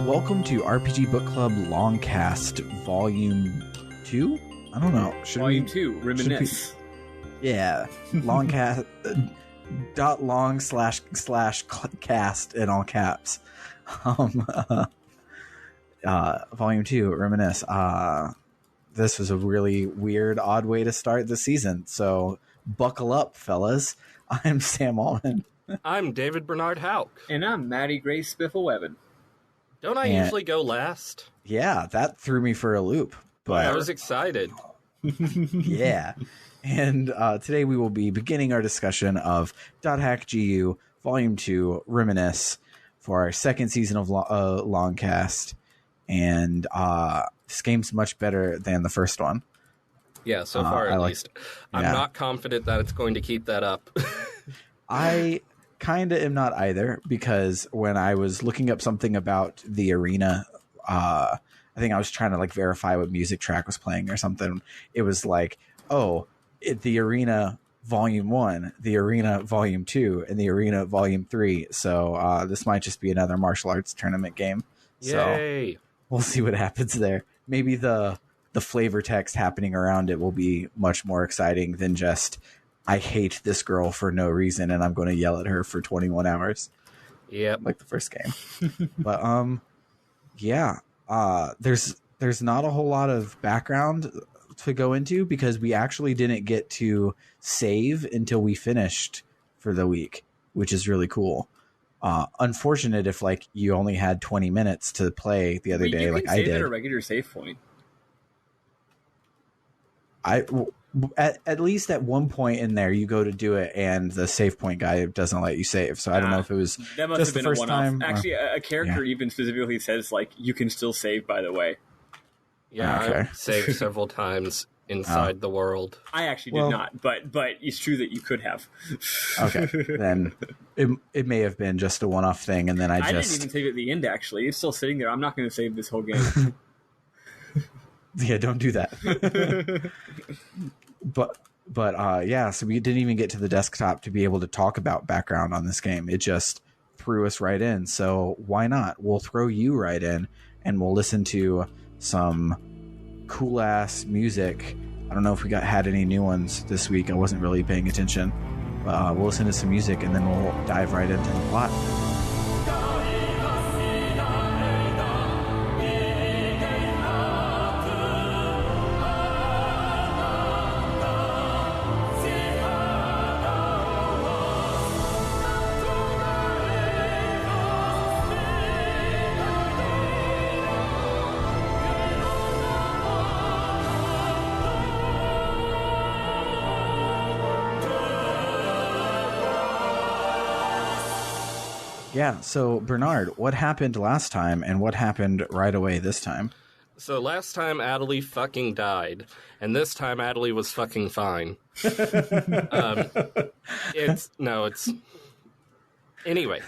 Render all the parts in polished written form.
welcome to RPG Book Club LongCast Volume 2? I don't know. Volume 2, Reminisce. Yeah, LongCast, .long / cast in all caps. Volume 2, Reminisce. This was a really weird, odd way to start the season, so buckle up, fellas. I'm Sam Allman. I'm David Bernard Hauk. And I'm Maddie Grace Spiffle-Webbin. Don't I usually go last? Yeah, that threw me for a loop. But I was excited. Yeah. And today we will be beginning our discussion of .hack GU Volume 2, Reminisce, for our second season of LongCast. And this game's much better than the first one. Yeah, so far at least. I'm not confident that it's going to keep that up. I kind of am not either, because when I was looking up something about the arena, I think I was trying to verify what music track was playing or something. It was like, the arena Volume 1, the arena Volume 2, and the arena Volume 3. So this might just be another martial arts tournament game. Yay! So we'll see what happens there. Maybe the flavor text happening around it will be much more exciting than just, I hate this girl for no reason and I'm going to yell at her for 21 hours. Yep. Like the first game. But there's not a whole lot of background to go into because we actually didn't get to save until we finished for the week, which is really cool. Unfortunate if you only had 20 minutes to play the other day, you like can I save did. at a regular save point. At least at one point in there, you go to do it, and the save point guy doesn't let you save. So I don't know if it was that must just have been the first a one-off. time. Actually, a character even specifically says you can still save. By the way, Yeah, Okay. I've saved several times inside the world. I actually did not, but it's true that you could have. Okay, then it may have been just a one-off thing, and then I didn't even save it at the end. Actually, it's still sitting there. I'm not going to save this whole game. Yeah, don't do that. But yeah, so we didn't even get to the desktop to be able to talk about background on this game. It just threw us right in. So why not? We'll throw you right in, and we'll listen to some cool ass music. I don't know if we had any new ones this week. I wasn't really paying attention. But we'll listen to some music, and then we'll dive right into the plot. Yeah, so Bernard, what happened last time and what happened right away this time? So last time Adelie fucking died, and this time Adelie was fucking fine. Anyway.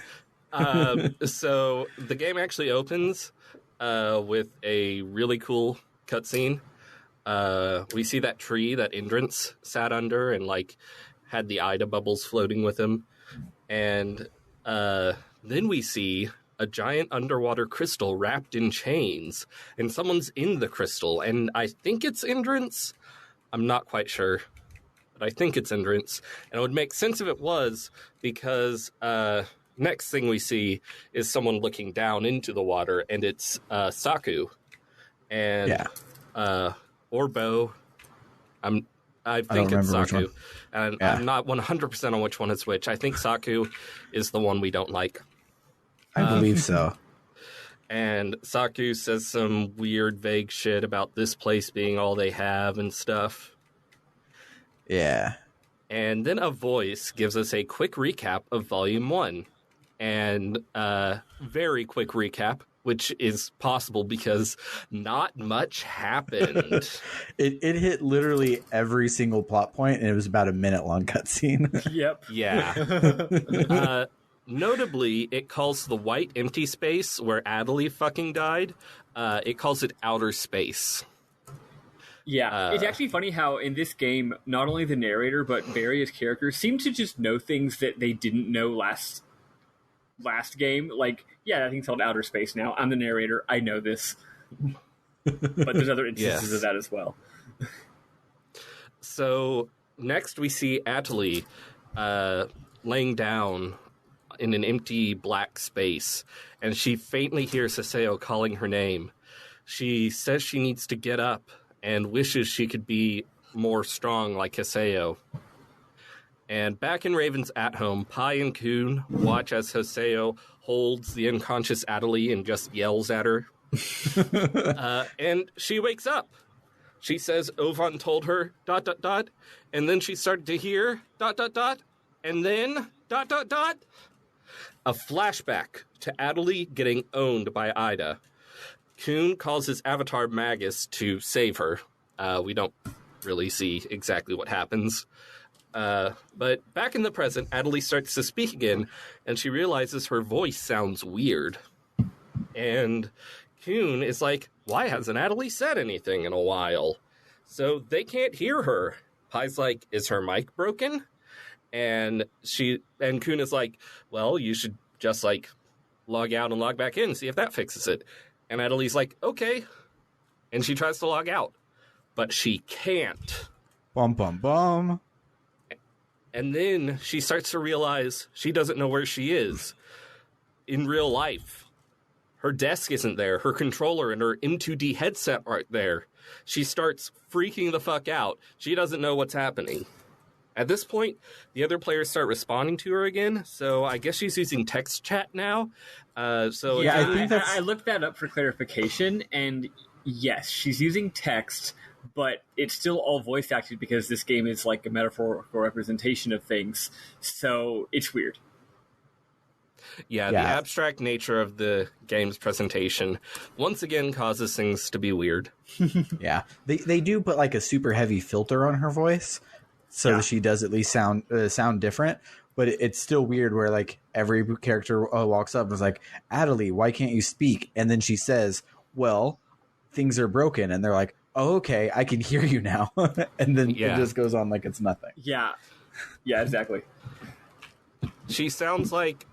So the game actually opens with a really cool cutscene. We see that tree that Indrance sat under and had the AIDA bubbles floating with him, and then we see a giant underwater crystal wrapped in chains, and someone's in the crystal, and I think it's Indrance. I'm not quite sure, but I think it's Indrance, and it would make sense if it was, because next thing we see is someone looking down into the water, and it's Saku, and Orbo. I think it's Saku, and I'm not 100% on which one is which. I think Saku is the one we don't like. I believe so. And Saku says some weird, vague shit about this place being all they have and stuff. Yeah. And then a voice gives us a quick recap of Volume 1. And very quick recap, which is possible because not much happened. It hit literally every single plot point, and it was about a minute-long cutscene. Yep. Yeah. Notably, it calls the white empty space where Adelie fucking died, it calls it outer space. Yeah, it's actually funny how in this game, not only the narrator, but various characters seem to just know things that they didn't know last last game. Like, yeah, that thing's called Outer Space now. I'm the narrator. I know this. But there's other instances of that as well. So next we see Atali laying down in an empty black space, and she faintly hears Haseo calling her name. She says she needs to get up and wishes she could be more strong like Haseo. And back in Raven's at-home, Pi and Kun watch as Haseo holds the unconscious Atali and just yells at her. And she wakes up. She says Ovan told her, ... and then she started to hear ... and then ... A flashback to Atali getting owned by AIDA. Kun calls his avatar Magus to save her. We don't really see exactly what happens. But back in the present, Atali starts to speak again, and she realizes her voice sounds weird. And Kun is like, why hasn't Atali said anything in a while? So they can't hear her. Pai's like, is her mic broken? And Kun is like, well, you should just like log out and log back in, see if that fixes it. And Atali's like, okay. And she tries to log out, but she can't. Bum, bum, bum. And then she starts to realize she doesn't know where she is in real life. Her desk isn't there. Her controller and her M2D headset aren't there. She starts freaking the fuck out. She doesn't know what's happening. At this point, the other players start responding to her again, so I guess she's using text chat now. I looked that up for clarification, and yes, she's using text, but it's still all voice acted because this game is like a metaphorical representation of things, so it's weird. Yeah, the abstract nature of the game's presentation once again causes things to be weird. Yeah, they do put like a super heavy filter on her voice, so that she does at least sound different. But it's still weird where like every character walks up and is like, Atali, why can't you speak? And then she says, well, things are broken. And they're like, oh, okay, I can hear you now. And then it just goes on like it's nothing. Yeah, exactly. She sounds like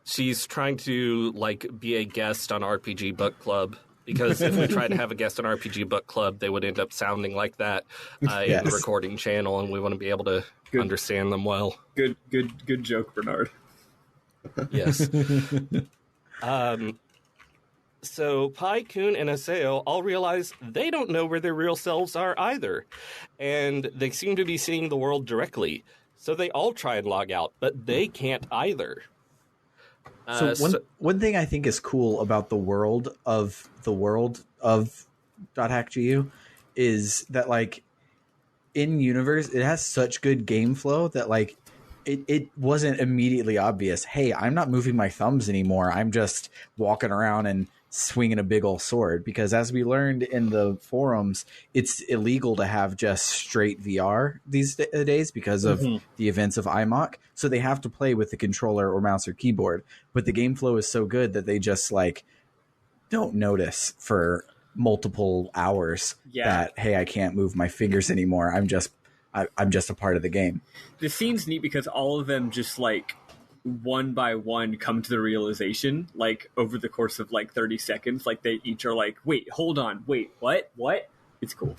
she's trying to like be a guest on RPG Book Club, because if we tried to have a guest on RPG Book Club, they would end up sounding like that in the recording channel, and we want to be able to understand them well. Good joke, Bernard. Yes. So Pi, Kun, and Haseo all realize they don't know where their real selves are either, and they seem to be seeing the world directly. So they all try and log out, but they can't either. One thing I think is cool about the world of .hackgu is that like in universe it has such good game flow that like it wasn't immediately obvious, hey, I'm not moving my thumbs anymore, I'm just walking around and swinging a big old sword, because as we learned in the forums, it's illegal to have just straight VR these days because of the events of IMOC. So they have to play with the controller or mouse or keyboard, but the game flow is so good that they just like don't notice for multiple hours that, hey, I can't move my fingers anymore, I'm just a part of the game. The scene's neat because all of them just like one by one come to the realization like over the course of like 30 seconds. Like they each are like, wait, hold on, wait, what? It's cool.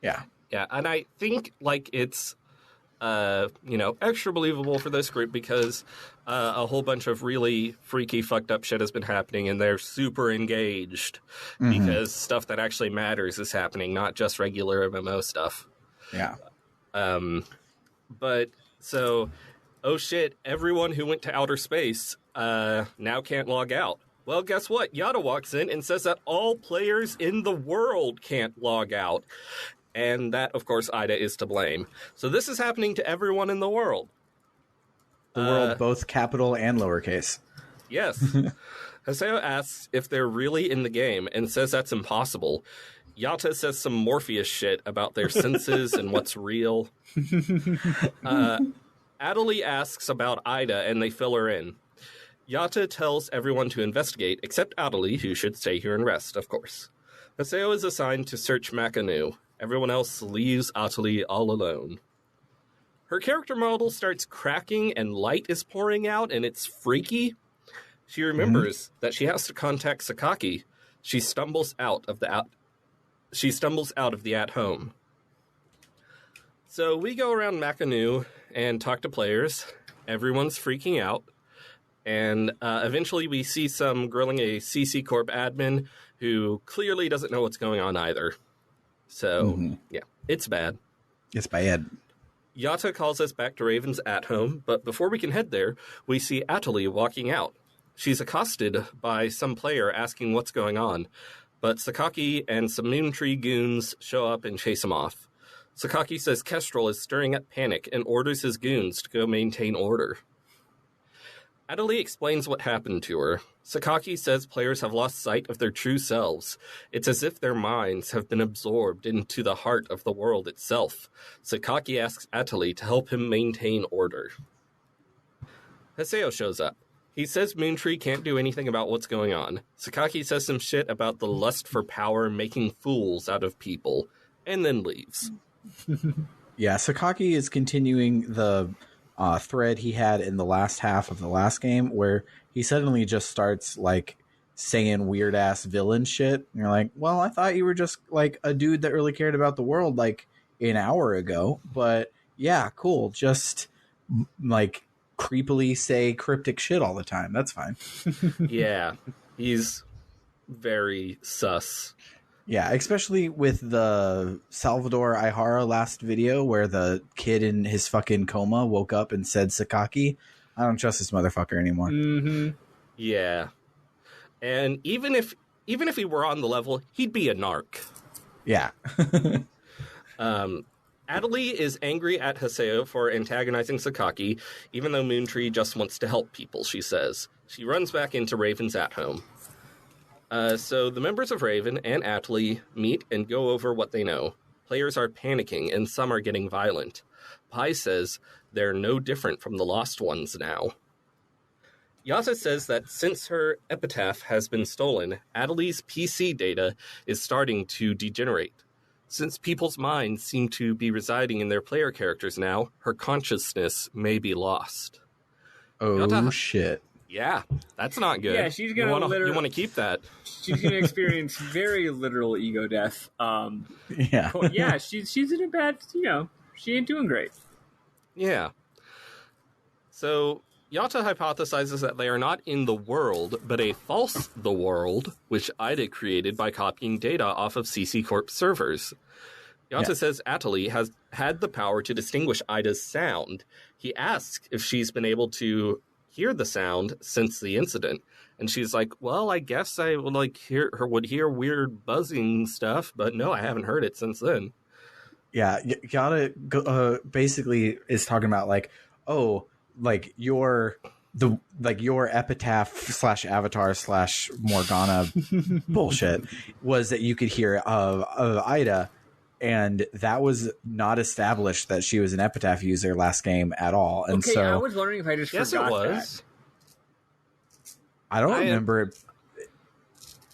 Yeah, and I think like it's extra believable for this group because a whole bunch of really freaky fucked up shit has been happening, and they're super engaged because stuff that actually matters is happening, not just regular MMO stuff. But so, oh shit, everyone who went to outer space now can't log out. Well, guess what? Yada walks in and says that all players in the world can't log out. And that, of course, AIDA is to blame. So this is happening to everyone in the world. The world, both capital and lowercase. Yes. Haseo asks if they're really in the game and says that's impossible. Yata says some Morpheus shit about their senses and what's real. Atali asks about AIDA, and they fill her in. Yata tells everyone to investigate, except Atali, who should stay here and rest, of course. Haseo is assigned to search Makanu. Everyone else leaves Atali all alone. Her character model starts cracking and light is pouring out, and it's freaky. She remembers that she has to contact Sakaki. She stumbles out of the at-home. So we go around Makanu and talk to players. Everyone's freaking out. And eventually we see some grilling a CC Corp admin who clearly doesn't know what's going on either. So, yeah, it's bad. It's bad. Yata calls us back to Raven's at-home, but before we can head there, we see Atali walking out. She's accosted by some player asking what's going on, but Sakaki and some Moontree goons show up and chase him off. Sakaki says Kestrel is stirring up panic and orders his goons to go maintain order. Atali explains what happened to her. Sakaki says players have lost sight of their true selves. It's as if their minds have been absorbed into the heart of the world itself. Sakaki asks Atali to help him maintain order. Haseo shows up. He says Moontree can't do anything about what's going on. Sakaki says some shit about the lust for power making fools out of people, and then leaves. Yeah, Sakaki is continuing the thread he had in the last half of the last game, where he suddenly just starts like saying weird ass villain shit. And you're like, well, I thought you were just like a dude that really cared about the world like an hour ago, but yeah, cool. Just like creepily say cryptic shit all the time. That's fine. Yeah, he's very sus. Yeah, especially with the Salvador Ihara last video where the kid in his fucking coma woke up and said Sakaki. I don't trust this motherfucker anymore. Yeah. And even if he were on the level, he'd be a narc. Yeah. Atali is angry at Haseo for antagonizing Sakaki, even though Moontree just wants to help people, she says. She runs back into Raven's at-home. So the members of Raven and Atali meet and go over what they know. Players are panicking and some are getting violent. Pai says they're no different from the Lost Ones now. Yata says that since her epitaph has been stolen, Atali's PC data is starting to degenerate. Since people's minds seem to be residing in their player characters now, her consciousness may be lost. Oh, shit. Yeah, that's not good. Yeah, she's gonna you want to keep that. She's gonna experience very literal ego death. Yeah. Yeah, she's in a bad, she ain't doing great. Yeah. So Yata hypothesizes that they are not in the world, but a false the world, which AIDA created by copying data off of CC Corp servers. Yata says Atali has had the power to distinguish AIDA's sound. He asks if she's been able to hear the sound since the incident, and she's like, well, I guess I would hear weird buzzing stuff, but no, I haven't heard it since then. Yeah, Yata basically is talking about like, oh, like your epitaph / avatar / Morgana bullshit was that you could hear of AIDA, and that was not established that she was an epitaph user last game at all. And okay, so I was wondering if I just forgot it was. that. I don't remember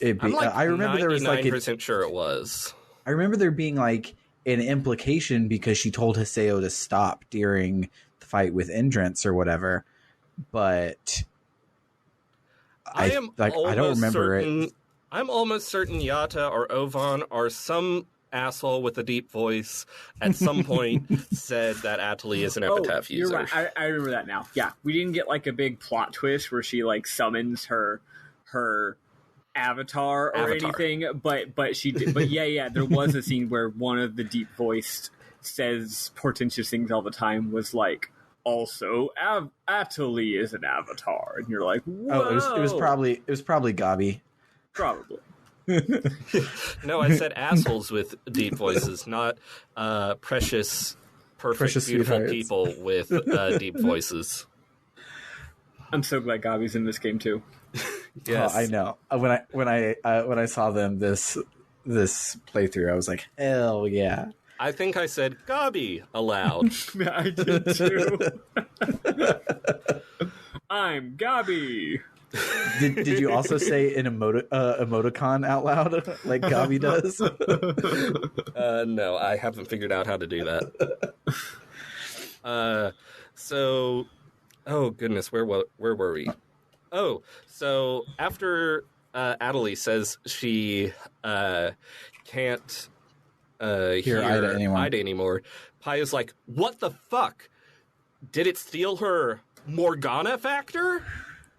it being. I'm I remember there was like 99% sure it was. I remember there being like an implication because she told Haseo to stop during the fight with Endrance or whatever, but I don't remember it. I'm almost certain Yata or Ovan or some asshole with a deep voice at some point said that Atali is an epitaph user. You're right. I remember that now. Yeah, we didn't get like a big plot twist where she like summons her avatar or anything, but she did. But yeah, there was a scene where one of the deep voiced says portentous things all the time was like, also Atali is an avatar, and you're like, whoa. Oh, it was probably Gabi. Probably. No, I said assholes with deep voices, not precious, beautiful people with deep voices. I'm so glad Gabi's in this game too. Yes, I know. When I saw them this playthrough, I was like, hell yeah. I think I said Gabi aloud. I did too. I'm Gabi. Did you also say an emoticon out loud like Gabi does? No, I haven't figured out how to do that. Oh goodness, where were we? Oh, so after Adelie says she can't hear AIDA anymore, Pi is like, "What the fuck? Did it steal her Morgana factor?"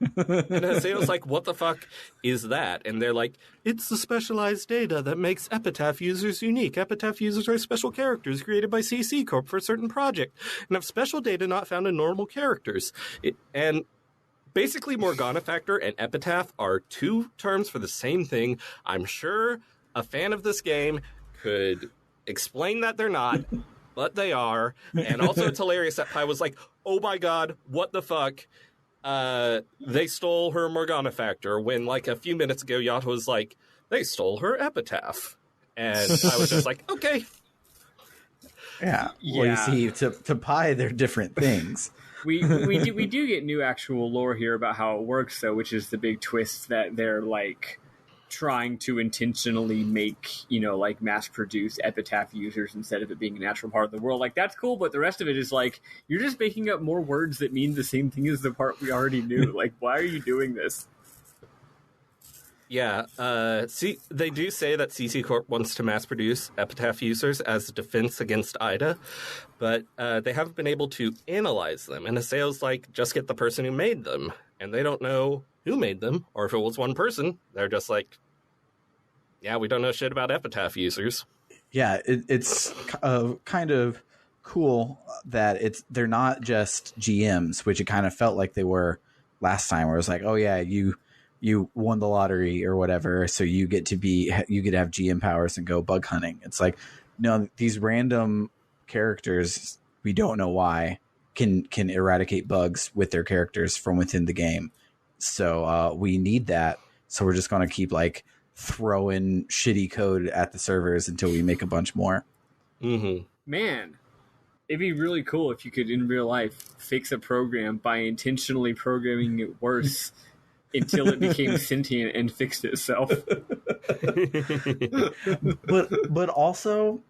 And Haseo's like, "What the fuck is that?" And they're like, "It's the specialized data that makes Epitaph users unique. Epitaph users are special characters created by CC Corp for a certain project and have special data not found in normal characters." And basically, Morgana factor and Epitaph are two terms for the same thing. I'm sure a fan of this game could explain that they're not, but they are. And also, it's hilarious that Pi was like, "Oh my god, what the fuck? They stole her Morgana factor," when like a few minutes ago Yacht was like, "They stole her Epitaph," and I was just like, okay. Well, you see, to Pi they're different things. we do get new actual lore here about how it works, though, which is the big twist that they're like trying to intentionally make, like mass produce Epitaph users instead of it being a natural part of the world. Like, that's cool, but the rest of it is like, you're just making up more words that mean the same thing as the part we already knew. Like, why are you doing this? Yeah, they do say that CC Corp wants to mass produce Epitaph users as a defense against AIDA, but they haven't been able to analyze them. And Haseo's like, just get the person who made them. And they don't know who made them, or if it was one person. They're just like, yeah, we don't know shit about Epitaph users. Yeah, it's kind of cool that they're not just GMs, which it kind of felt like they were last time, where it was like, oh yeah, you won the lottery or whatever, so you get to have GM powers and go bug hunting. It's like, no, these random characters, we don't know why, can eradicate bugs with their characters from within the game. So we need that. So we're just going to keep like throwing shitty code at the servers until we make a bunch more. Mm-hmm. Man, it'd be really cool if you could, in real life, fix a program by intentionally programming it worse until it became sentient and fixed itself. But also,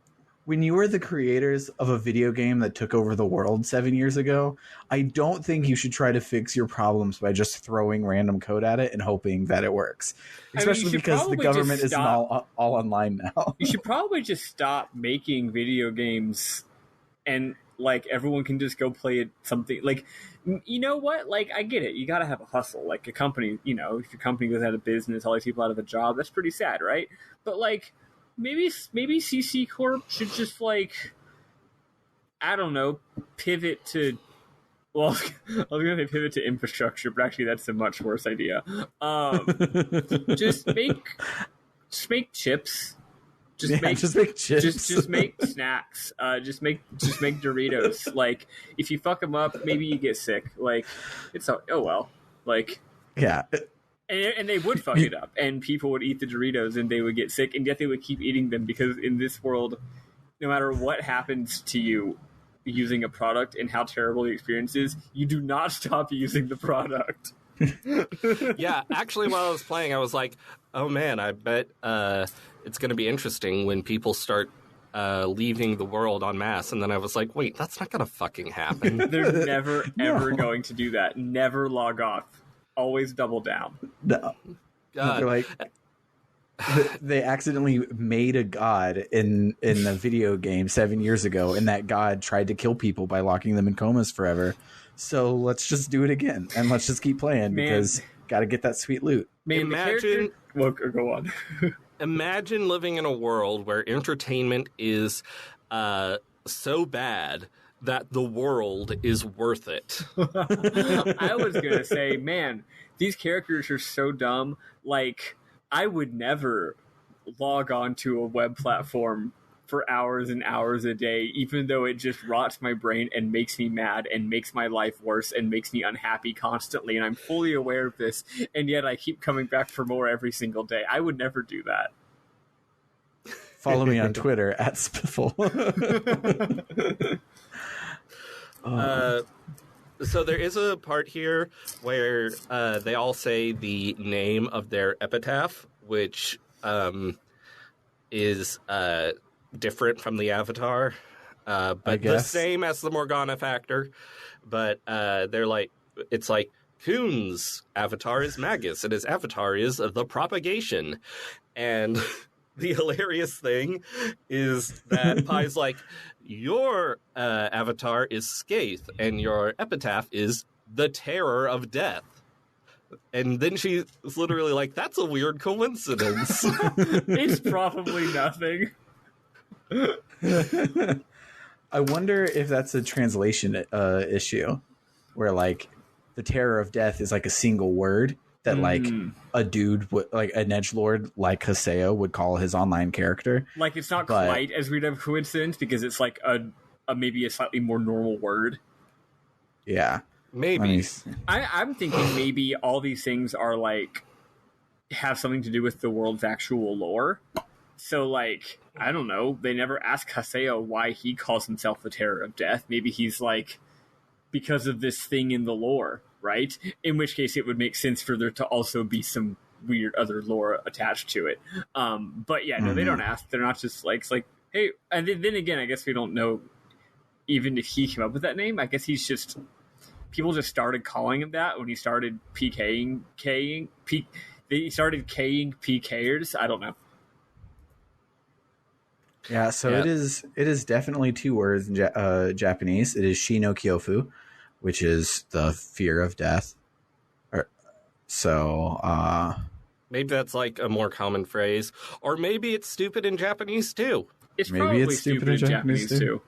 when you were the creators of a video game that took over the world 7 years ago, I don't think you should try to fix your problems by just throwing random code at it and hoping that it works. Especially because the government isn't all online now. You should probably just stop making video games and like everyone can just go play something. Like, you know what? Like, I get it. You got to have a hustle. Like a company, if your company goes out of business, all these people out of a job, that's pretty sad, right? But like, maybe CC Corp should just like, I don't know, pivot to. Well, I was going to say pivot to infrastructure, but actually that's a much worse idea. Just make chips. Just make chips. Just make snacks. Just make Doritos. Like, if you fuck them up, maybe you get sick. Like, it's oh well. Like, yeah. And they would fuck it up, and people would eat the Doritos, and they would get sick, and yet they would keep eating them because in this world, no matter what happens to you using a product and how terrible the experience is, you do not stop using the product. Yeah, actually, while I was playing, I was like, oh man, I bet it's going to be interesting when people start leaving the world en masse. And then I was like, wait, that's not going to fucking happen. They're never, ever going to do that. Never log off. Always double down. No. They're like, they accidentally made a god in a video game 7 years ago, and that god tried to kill people by locking them in comas forever. So let's just do it again, and let's just keep playing because got to get that sweet loot. Man, well, go on. Imagine living in a world where entertainment is so bad that the world is worth it. I was going to say, man, these characters are so dumb. Like, I would never log on to a web platform for hours and hours a day, even though it just rots my brain and makes me mad and makes my life worse and makes me unhappy constantly. And I'm fully aware of this, and yet I keep coming back for more every single day. I would never do that. Follow me on Twitter at Spiffle. So there is a part here where they all say the name of their epitaph, which is different from the avatar. but the same as the Morgana factor. But they're like, it's like Coon's avatar is Magus, and his avatar is the propagation. And the hilarious thing is that Pie's like, your avatar is Skaith, and your epitaph is the terror of death. And then she's literally like, that's a weird coincidence. It's probably nothing. I wonder if that's a translation issue, where like the terror of death is like a single word that like a dude would, like an edgelord like Haseo would call his online character. Like it's not quite as weird of a coincidence because it's like a maybe a slightly more normal word. Yeah, maybe. I'm thinking maybe all these things are like have something to do with the world's actual lore. So, like, I don't know. They never ask Haseo why he calls himself the Terror of Death. Maybe he's like, because of this thing in the lore, right? In which case it would make sense for there to also be some weird other lore attached to it. But yeah, no, they don't ask. They're not just like, it's like, hey, and then again, I guess we don't know even if he came up with that name. I guess he's just, people just started calling him that when he started they started K-ing PKers. I don't know. Yeah, so it is definitely two words in Japanese. It is shi no kyofu, which is the fear of death. Maybe that's like a more common phrase, or maybe it's stupid in Japanese too. It's probably stupid in Japanese too.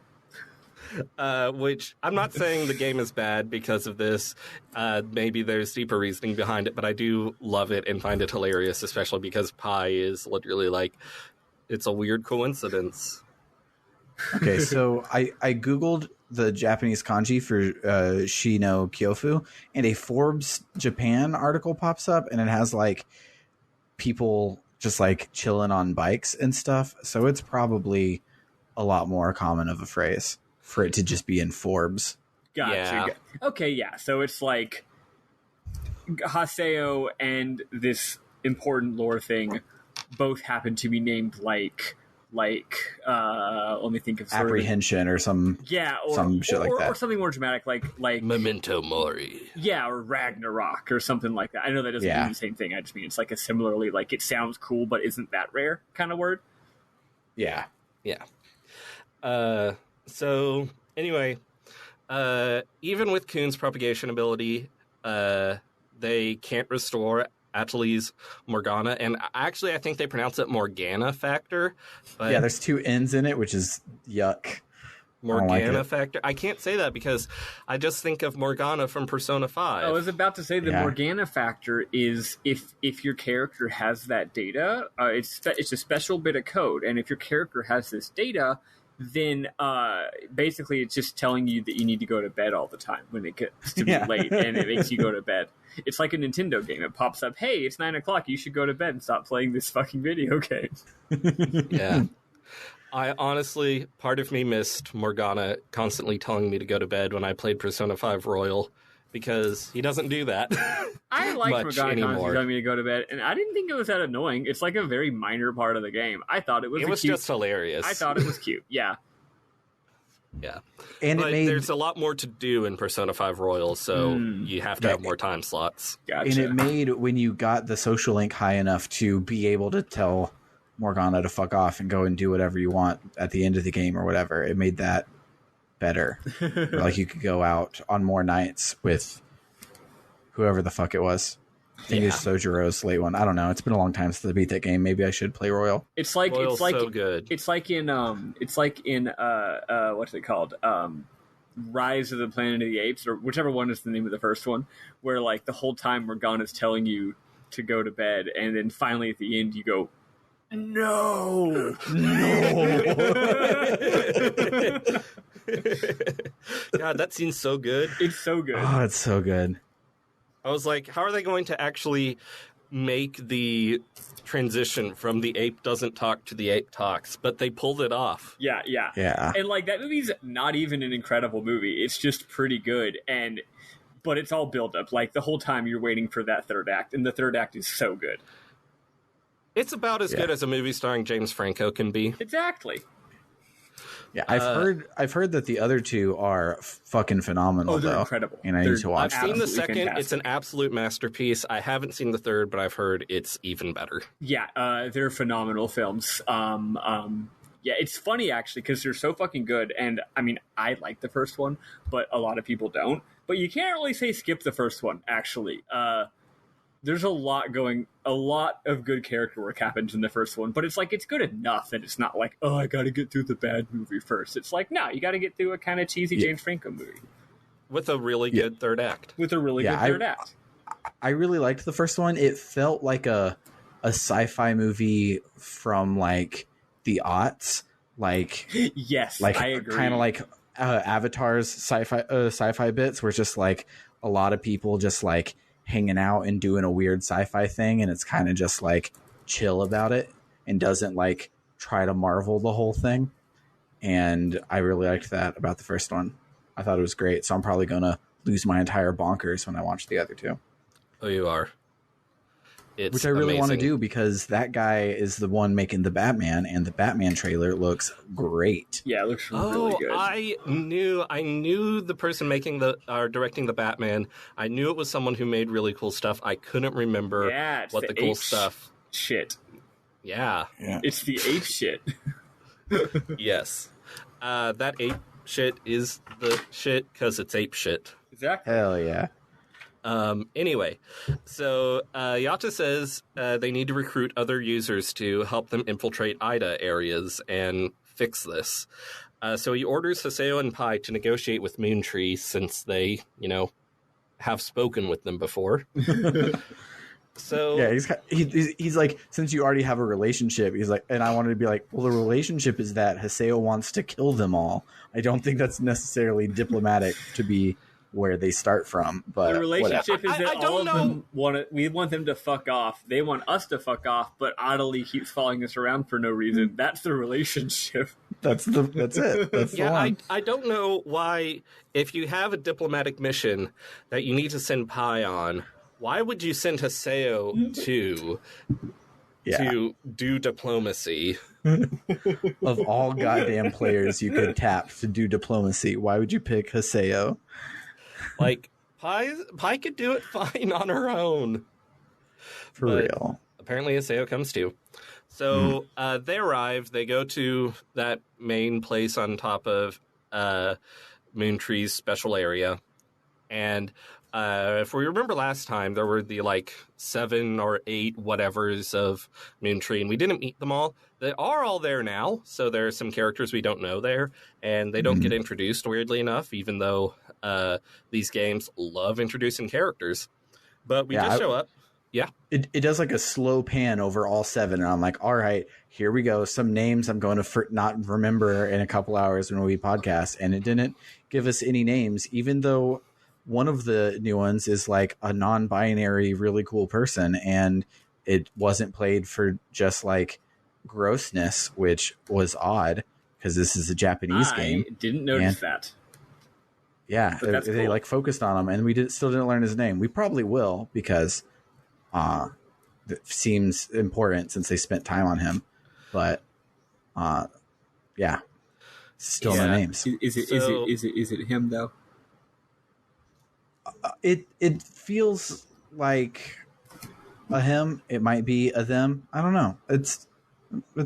Which I'm not saying the game is bad because of this. Maybe there's deeper reasoning behind it, but I do love it and find it hilarious, especially because Pi is literally like, it's a weird coincidence. Okay, so I Googled the Japanese kanji for shi no kyofu, and a Forbes Japan article pops up, and it has like people just like chilling on bikes and stuff. So it's probably a lot more common of a phrase for it to just be in Forbes. Gotcha. Yeah. Okay, yeah. So it's like Haseo and this important lore thing both happen to be named like let me think of apprehension or some some shit like that, or something more dramatic like Memento Mori. Yeah, or Ragnarok or something like that. I know that doesn't mean the same thing. I just mean it's like a similarly like it sounds cool but isn't that rare kind of word. Yeah. So anyway, even with Coon's propagation ability, they can't restore Atali's Morgana, and actually I think they pronounce it Morgana factor. But yeah, there's two N's in it, which is yuck. Morgana factor. I can't say that because I just think of Morgana from Persona 5. I was about to say the Morgana factor is if your character has that data, it's a special bit of code, and if your character has this data, then basically it's just telling you that you need to go to bed all the time when it gets to be late, and it makes you go to bed. It's like a Nintendo game. It pops up, hey, it's 9 o'clock, you should go to bed and stop playing this fucking video game. Yeah. I honestly, part of me missed Morgana constantly telling me to go to bed when I played Persona 5 Royal, because he doesn't do that. I like Morgana constantly telling me to go to bed, and I didn't think it was that annoying. It's like a very minor part of the game. I thought it was cute. Just hilarious. I thought it was cute, yeah. Yeah. And there's a lot more to do in Persona 5 Royal, so you have to have more time slots. Gotcha. And it made, when you got the social link high enough to be able to tell Morgana to fuck off and go and do whatever you want at the end of the game or whatever, it made that better. Like you could go out on more nights with whoever the fuck it was. I think it's Sojiro's late one. I don't know. It's been a long time since I beat that game. Maybe I should play Royal. It's like Royal's it's like so good. It's like in what's it called? Rise of the Planet of the Apes, or whichever one is the name of the first one, where like the whole time Morgana's telling you to go to bed, and then finally at the end you go, no. God, that scene's so good. It's so good. Oh, it's so good. I was like, how are they going to actually make the transition from the ape doesn't talk to the ape talks? But they pulled it off. Yeah. And like that movie's not even an incredible movie. It's just pretty good, but it's all built up. Like the whole time you're waiting for that third act, and the third act is so good. It's about as good as a movie starring James Franco can be. Exactly. Yeah, I've heard that the other two are fucking phenomenal. They're incredible. And I need to watch. I've seen the second; fantastic. It's an absolute masterpiece. I haven't seen the third, but I've heard it's even better. Yeah, they're phenomenal films. Yeah, it's funny actually because they're so fucking good. And I mean, I like the first one, but a lot of people don't. But you can't really say skip the first one. Actually, there's a lot of good character work happens in the first one, but it's like it's good enough that it's not like, oh, I got to get through the bad movie first. It's like, no, you got to get through a kind of cheesy James Franco movie with a really good third act. With a really good third act. I really liked the first one. It felt like a sci-fi movie from like the aughts, like yes, like I agree. Kind of like Avatar's sci-fi bits, where it's just like a lot of people just like hanging out and doing a weird sci-fi thing, and it's kind of just like chill about it and doesn't like try to marvel the whole thing. And I really liked that about the first one. I thought it was great, so I'm probably gonna lose my entire bonkers when I watch the other two. Oh, you are. It's which I really want to amazing. do because that guy is the one making the Batman, and the Batman trailer looks great. Yeah, it looks really good. I knew the person making directing the Batman. I knew it was someone who made really cool stuff. I couldn't remember what the cool stuff. Shit. Yeah. It's the ape shit. Yes. That ape shit is the shit because it's ape shit. Exactly. Hell yeah. Anyway, so Yacha says they need to recruit other users to help them infiltrate AIDA areas and fix this. So he orders Haseo and Pai to negotiate with Moontree since they, have spoken with them before. So yeah, he's like, since you already have a relationship, he's like, and I wanted to be like, well, the relationship is that Haseo wants to kill them all. I don't think that's necessarily diplomatic to be where they start from, but the relationship is that all of them we want them to fuck off. They want us to fuck off, but Adelie keeps following us around for no reason. That's the relationship. That's it. That's the one. I don't know why, if you have a diplomatic mission that you need to send Pai on, why would you send Haseo to do diplomacy? Of all goddamn players you could tap to do diplomacy, why would you pick Haseo? Like, Pai could do it fine on her own. For real. Apparently Haseo comes too. So they arrive, they go to that main place on top of Moontree's special area. And if we remember last time, there were the 7 or 8 whatevers of Moontree, and we didn't meet them all. They are all there now, so there are some characters we don't know there, and they don't get introduced, weirdly enough, even though these games love introducing characters. But we just show up. Yeah. It does like a slow pan over all 7, and I'm like, all right, here we go. Some names I'm going to not remember in a couple hours when we podcast, and it didn't give us any names, even though one of the new ones is like a non-binary, really cool person, and it wasn't played for just like grossness, which was odd because this is a Japanese game. I didn't notice that. Yeah, they cool. Focused on him, and we still didn't learn his name. We probably will because it seems important since they spent time on him. But still no names. Is it him though? It feels like a him. It might be a them. I don't know. It's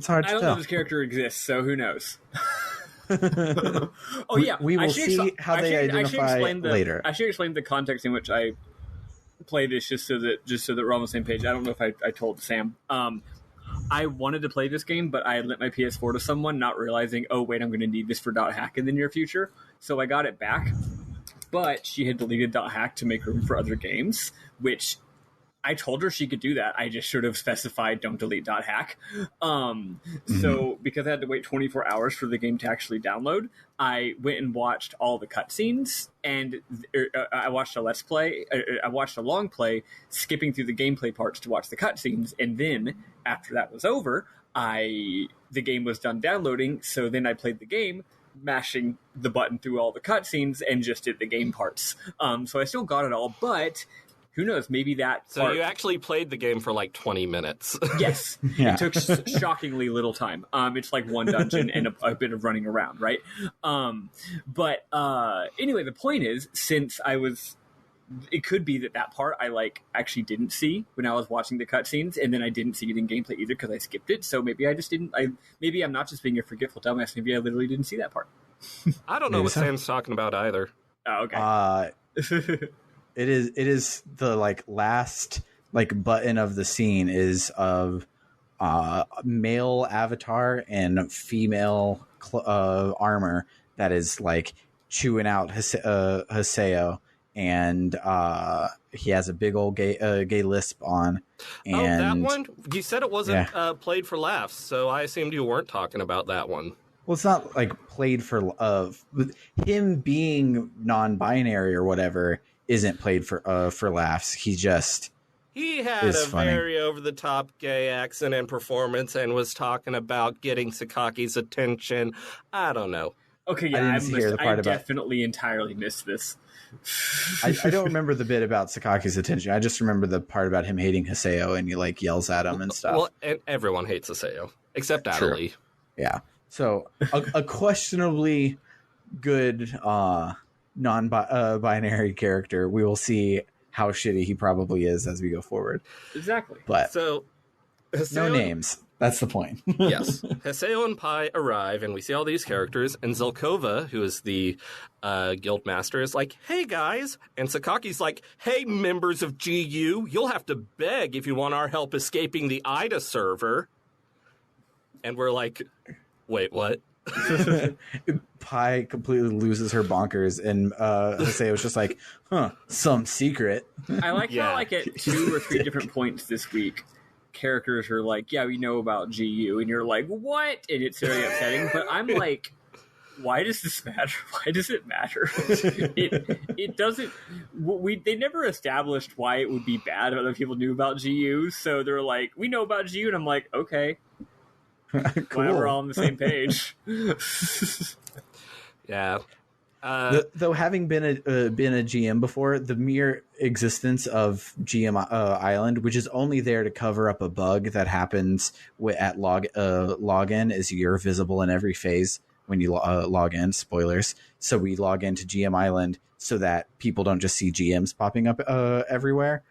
hard to tell. I don't know if this character exists, so who knows? Oh yeah, we will see how they identify later. I should explain the context in which I play this, just so that we're on the same page. I don't know if I told Sam. I wanted to play this game, but I had lent my PS4 to someone, not realizing, oh wait, I'm going to need this for .hack in the near future. So I got it back, but she had deleted .hack to make room for other games, which I told her she could do that. I just should have specified don't delete .hack. So because I had to wait 24 hours for the game to actually download, I went and watched all the cutscenes, and I watched a Let's Play. I watched a long play, skipping through the gameplay parts to watch the cutscenes, and then after that was over, the game was done downloading. So then I played the game, mashing the button through all the cutscenes, and just did the game parts. So I still got it all, but who knows? Maybe that. So you actually played the game for like 20 minutes. Yes, Yeah. it took shockingly little time. It's like one dungeon and a bit of running around, right? But anyway, the point is, since it could be that part I like actually didn't see when I was watching the cutscenes, and then I didn't see it in gameplay either because I skipped it. So maybe I just didn't. Maybe I'm not just being a forgetful dumbass. Maybe I literally didn't see that part. I don't know what Sam's talking about either. Oh, okay. It is the like last like button of the scene is of male avatar and female armor that is like chewing out Haseo, and he has a big old gay lisp on. And that one? You said it wasn't played for laughs, so I assumed you weren't talking about that one. Well, it's not like played for him being non-binary or whatever. Isn't played for laughs. He had a funny. Very over-the-top gay accent and performance and was talking about getting Sakaki's attention. I don't know. Okay, yeah, I definitely entirely missed this. I don't remember the bit about Sakaki's attention. I just remember the part about him hating Haseo and he like yells at him and stuff. Well, and everyone hates Haseo except Adelie. Yeah. So a questionably good non-binary character. We will see how shitty he probably is as we go forward. Exactly. But so Haseo, no names. That's the point. Yes. Haseo and Pai arrive, and we see all these characters, and Zelkova, who is the guild master, is like, hey, guys. And Sakaki's like, hey, members of GU, you'll have to beg if you want our help escaping the AIDA server. And we're like, wait, what? Pai completely loses her bonkers, and Haseo was just like, some secret. I like how like at 2 or 3 different points this week, characters are like, yeah, we know about GU, and you're like, what? And it's very upsetting, but I'm like, why does this matter? Why does it matter? It doesn't. They never established why it would be bad if other people knew about GU, so they're like, we know about GU, and I'm like, okay. Cool. Glad we're all on the same page. Yeah. Though having been a GM before, the mere existence of GM Island, which is only there to cover up a bug that happens at login, is you're visible in every phase when you log in. Spoilers. So we log into GM Island so that people don't just see GMs popping up everywhere.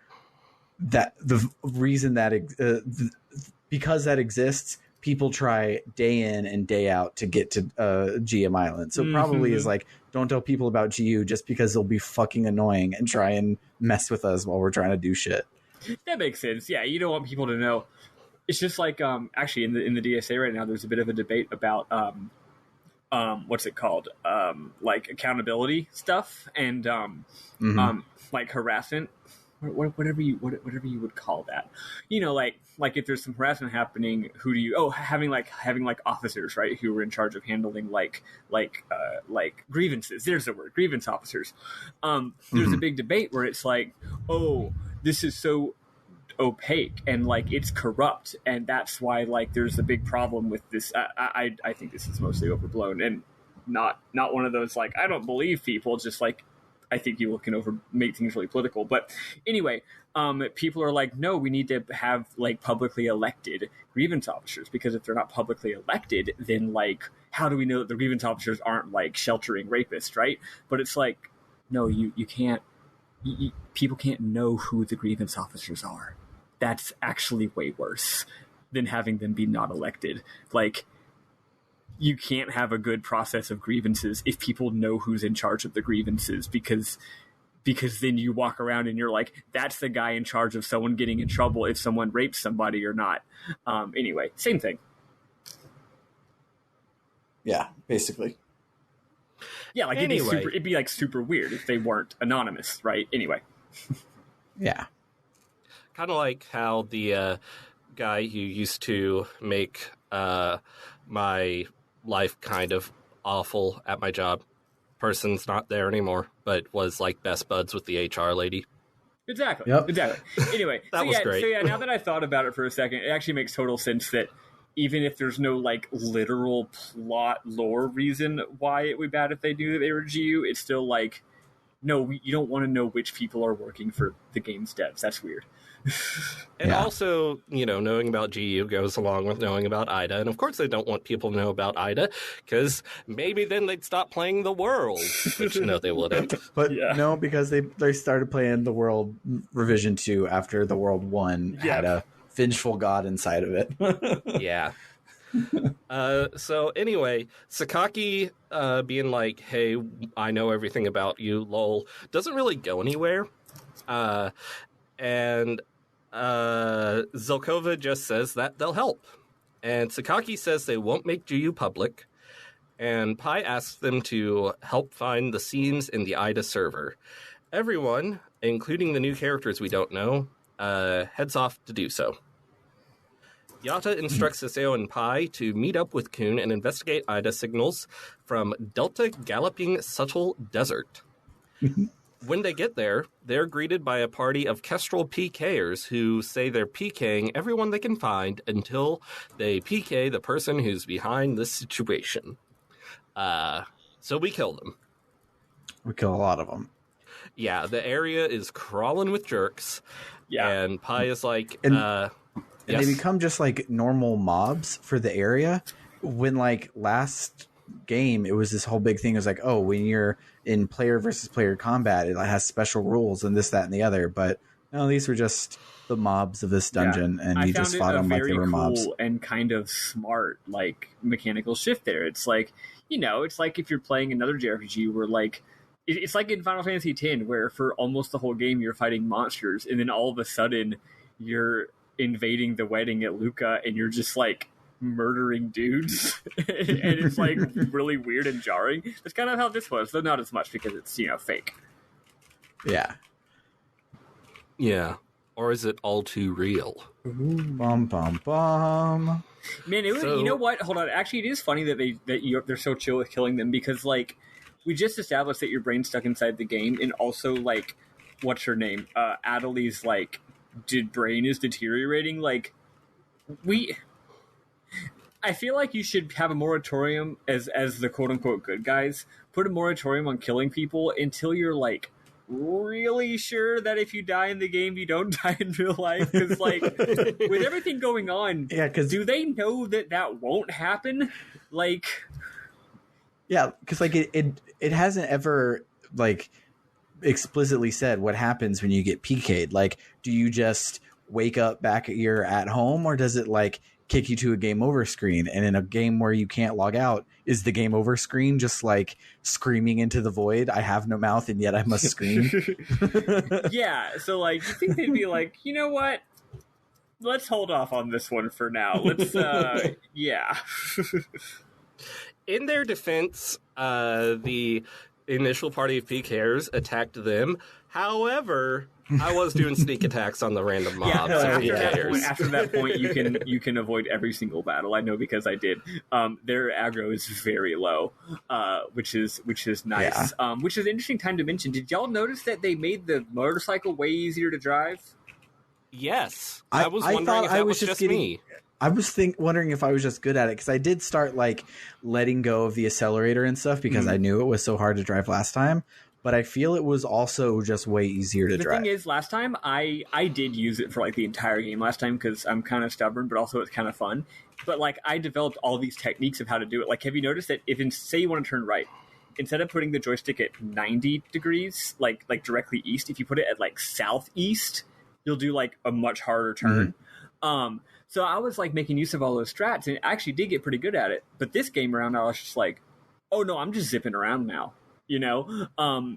That the reason that because that exists. People try day in and day out to get to GM Island. So probably is like, don't tell people about GU just because they'll be fucking annoying and try and mess with us while we're trying to do shit. That makes sense. Yeah, you don't want people to know. It's just like, actually in the DSA right now, there's a bit of a debate about, what's it called? Like accountability stuff and like harassment. Whatever you would call that, you know, like if there's some harassment happening, who do you? Having officers, right, who are in charge of handling like grievances. There's the word, grievance officers. There's a big debate where it's like, oh, this is so opaque and like it's corrupt, and that's why like there's a big problem with this. I think this is mostly overblown and not one of those like I don't believe people, just like. I think people can make things really political. But anyway, people are like, no, we need to have like publicly elected grievance officers, because if they're not publicly elected, then like, how do we know that the grievance officers aren't like sheltering rapists, right? But it's like, no, you can't, people can't know who the grievance officers are. That's actually way worse than having them be not elected. Like, you can't have a good process of grievances if people know who's in charge of the grievances, because then you walk around and you're like, that's the guy in charge of someone getting in trouble if someone rapes somebody or not. Anyway, same thing. Yeah, basically. Yeah, like it'd be like super weird if they weren't anonymous, right? Anyway. Yeah. Kind of like how the guy who used to make my life kind of awful at my job. Person's not there anymore, but was like best buds with the HR lady. Exactly. Yep. Exactly. Anyway, that was great. So yeah, now that I thought about it for a second, it actually makes total sense that even if there's no like literal plot lore reason why it would be bad if they knew that they were GU, it's still like no, you don't want to know which people are working for the game's devs. That's weird. And also, knowing about GU goes along with knowing about AIDA. And of course, they don't want people to know about AIDA because maybe then they'd stop playing the world, which no, they wouldn't. But no, because they started playing the world revision 2 after the world 1 had a vengeful god inside of it. Yeah. So anyway, Sakaki being like, hey, I know everything about you, lol, doesn't really go anywhere. And Zelkova just says that they'll help. And Sakaki says they won't make GU public. And Pi asks them to help find the seams in the AIDA server. Everyone, including the new characters we don't know, heads off to do so. Yata instructs Isao and Pi to meet up with Kun and investigate AIDA signals from Delta Galloping Subtle Desert. When they get there, they're greeted by a party of Kestrel PKers who say they're PKing everyone they can find until they PK the person who's behind this situation. So we kill them. We kill a lot of them. Yeah, the area is crawling with jerks. Yeah. And Pi is like... And they become just like normal mobs for the area. When like last game, it was this whole big thing. It was like, oh, when you're in player versus player combat, it has special rules and this, that, and the other. But no, these were just the mobs of this dungeon, and you just fought them like they were mobs. And kind of smart, like mechanical shift there. It's like, it's like if you're playing another JRPG where like it's like in Final Fantasy X, where for almost the whole game you're fighting monsters, and then all of a sudden you're invading the wedding at Luca and you're just like murdering dudes and it's like really weird and jarring. That's kind of how this was, though not as much because it's fake. Yeah. Or is it all too real? Bum bum bum. Man, it was, you know what, hold on, actually it is funny that they're so chill with killing them, because like we just established that your brain's stuck inside the game, and also like what's her name, Adeli's like brain is deteriorating. Like I feel like you should have a moratorium as the quote unquote good guys, put a moratorium on killing people until you're like really sure that if you die in the game you don't die in real life, because like with everything going on, because do they know that won't happen? Like because like it hasn't ever like explicitly said what happens when you get PK'd. Like, do you just wake up back at home, or does it like kick you to a game over screen? And in a game where you can't log out, is the game over screen just like screaming into the void, I have no mouth and yet I must scream? Yeah, so like you think they'd be like, you know what, let's hold off on this one for now, let's yeah. In their defense, the initial party of PKers attacked them. However, I was doing sneak attacks on the random mobs. After that point, you can avoid every single battle. I know because I did. Their aggro is very low, which is nice. Yeah. Which is an interesting time to mention. Did y'all notice that they made the motorcycle way easier to drive? Yes, I was wondering if that was just me. I was wondering if I was just good at it, because I did start like letting go of the accelerator and stuff because I knew it was so hard to drive last time. But I feel it was also just way easier to drive. The thing is, last time I did use it for like the entire game last time because I'm kind of stubborn, but also it's kind of fun. But like I developed all these techniques of how to do it. Like, have you noticed that if say you want to turn right, instead of putting the joystick at 90 degrees, like directly east, if you put it at like southeast, you'll do like a much harder turn. So I was like making use of all those strats, and I actually did get pretty good at it. But this game around, I was just like, oh no, I'm just zipping around now,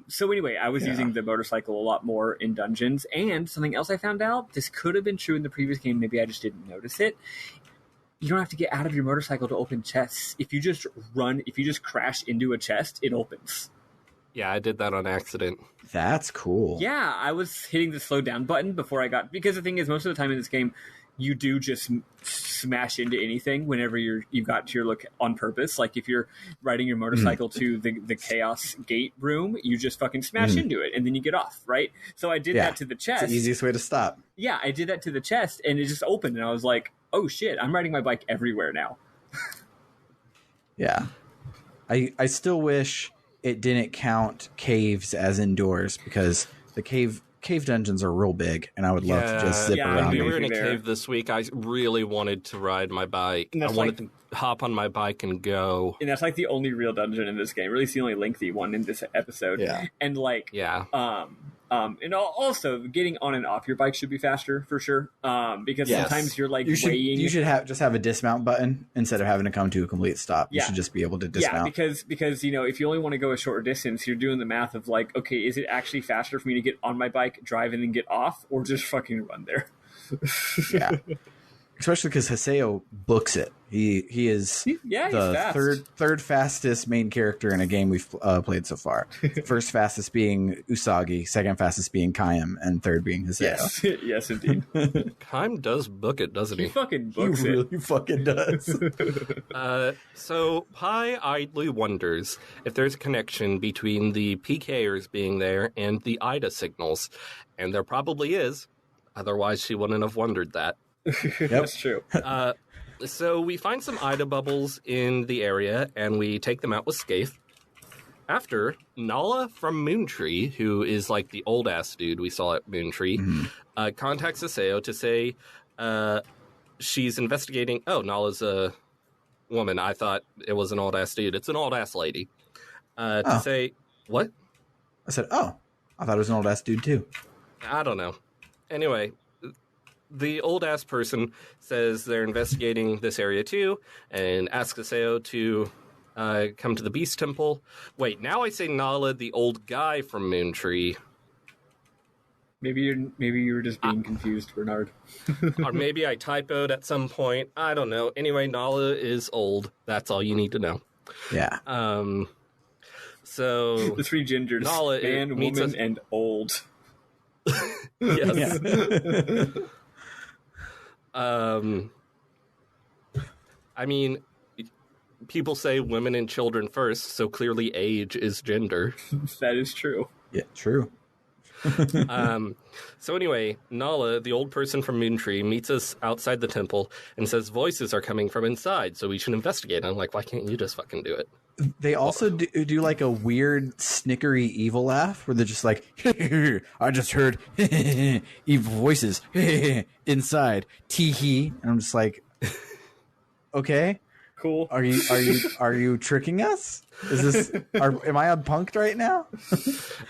So anyway, I was using the motorcycle a lot more in dungeons. And something else I found out, this could have been true in the previous game, maybe I just didn't notice it. You don't have to get out of your motorcycle to open chests. If you just crash into a chest, it opens. Yeah, I did that on accident. That's cool. Yeah, I was hitting the slow down button before I got... Because the thing is, most of the time in this game, you do just smash into anything whenever you got to your look on purpose. Like if you're riding your motorcycle to the Chaos Gate room, you just fucking smash into it and then you get off, right? So I did that to the chest. It's the easiest way to stop. Yeah, I did that to the chest and it just opened and I was like, oh shit, I'm riding my bike everywhere now. Yeah. I still wish it didn't count caves as indoors because the cave dungeons are real big, and I would love to just zip around. We were in a cave this week. I really wanted to ride my bike. I wanted to hop on my bike and go. And that's like the only real dungeon in this game. Really, it's the only lengthy one in this episode. Yeah. And like, and also getting on and off your bike should be faster for sure. Because sometimes you're like weighing. You should have a dismount button instead of having to come to a complete stop. You should just be able to dismount. Yeah, because if you only want to go a shorter distance, you're doing the math of like, okay, is it actually faster for me to get on my bike, drive, and then get off, or just fucking run there? Yeah. Especially because Haseo books it. He is the third fastest main character in a game we've played so far. First fastest being Usagi, second fastest being Kaim, and third being Haseo. Yes, indeed. Kaim does book it, doesn't he? He fucking books it. He really fucking does. So Pi idly wonders if there's a connection between the PKers being there and the AIDA signals, and there probably is. Otherwise, she wouldn't have wondered that. Yep. That's true. So we find some AIDA bubbles in the area, and we take them out with Scathe. After, Nala from Moontree, who is like the old-ass dude we saw at Moontree, contacts Haseo to say she's investigating... Oh, Nala's a woman. I thought it was an old-ass dude. It's an old-ass lady. To say... What? I said, I thought it was an old-ass dude, too. I don't know. Anyway... The old-ass person says they're investigating this area, too, and asks Haseo to come to the Beast Temple. Wait, now I say Nala, the old guy from Moontree. Maybe you were just being confused, Bernard. Or maybe I typoed at some point. I don't know. Anyway, Nala is old. That's all you need to know. Yeah. So... The three gingers, Nala man, woman, and old. Yes. I mean, people say women and children first, so clearly age is gender. That is true. Yeah, true. So anyway, Nala, the old person from Moontree, meets us outside the temple and says voices are coming from inside, so we should investigate. And I'm like, why can't you just fucking do it? They also do like a weird snickery evil laugh where they're just like, I just heard evil voices inside. Tee-hee. And I'm just like, okay. Cool. Are you tricking us? Am I unpunked right now?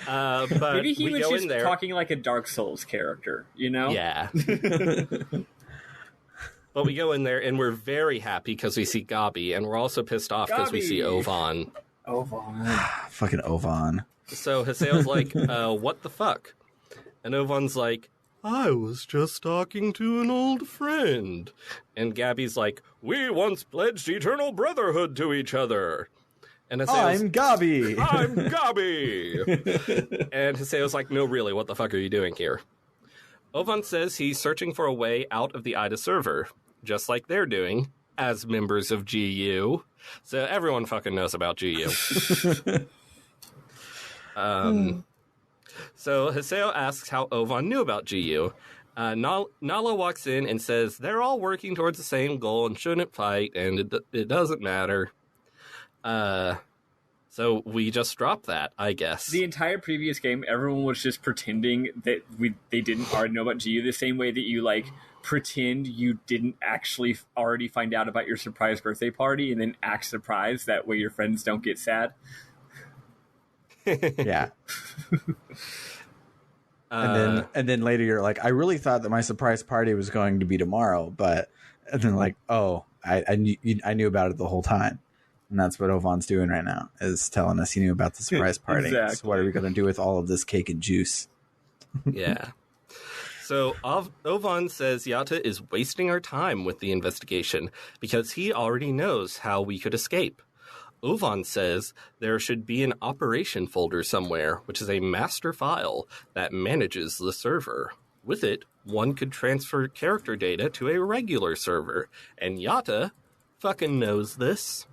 But maybe he was just there. talking like a Dark Souls character, you know? Yeah. But we go in there, and we're very happy because we see Gabi, and we're also pissed off because we see Ovan. Fucking Ovan. So Haseo's like, what the fuck? And Ovan's like, I was just talking to an old friend. And Gabi's like, we once pledged eternal brotherhood to each other. And Haseo's, I'm Gabi. I'm Gabi. And Haseo's like, no, really, what the fuck are you doing here? Ovan says he's searching for a way out of the AIDA server, just like they're doing, as members of GU. So everyone fucking knows about GU. So Haseo asks how Ovan knew about GU. Nala walks in and says they're all working towards the same goal and shouldn't fight, and it doesn't matter. So we just dropped that, I guess. The entire previous game, everyone was just pretending that they didn't already know about GU, the same way that you, like, pretend you didn't actually already find out about your surprise birthday party and then act surprised. That way your friends don't get sad. Yeah. And then later you're like, I really thought that my surprise party was going to be tomorrow, and then like, I knew about it the whole time. And that's what Ovan's doing right now, is telling us he knew about the surprise party. Exactly. So what are we going to do with all of this cake and juice? Yeah. So Ovan says Yata is wasting our time with the investigation because he already knows how we could escape. Ovan says there should be an operation folder somewhere, which is a master file that manages the server. With it, one could transfer character data to a regular server, and Yata fucking knows this.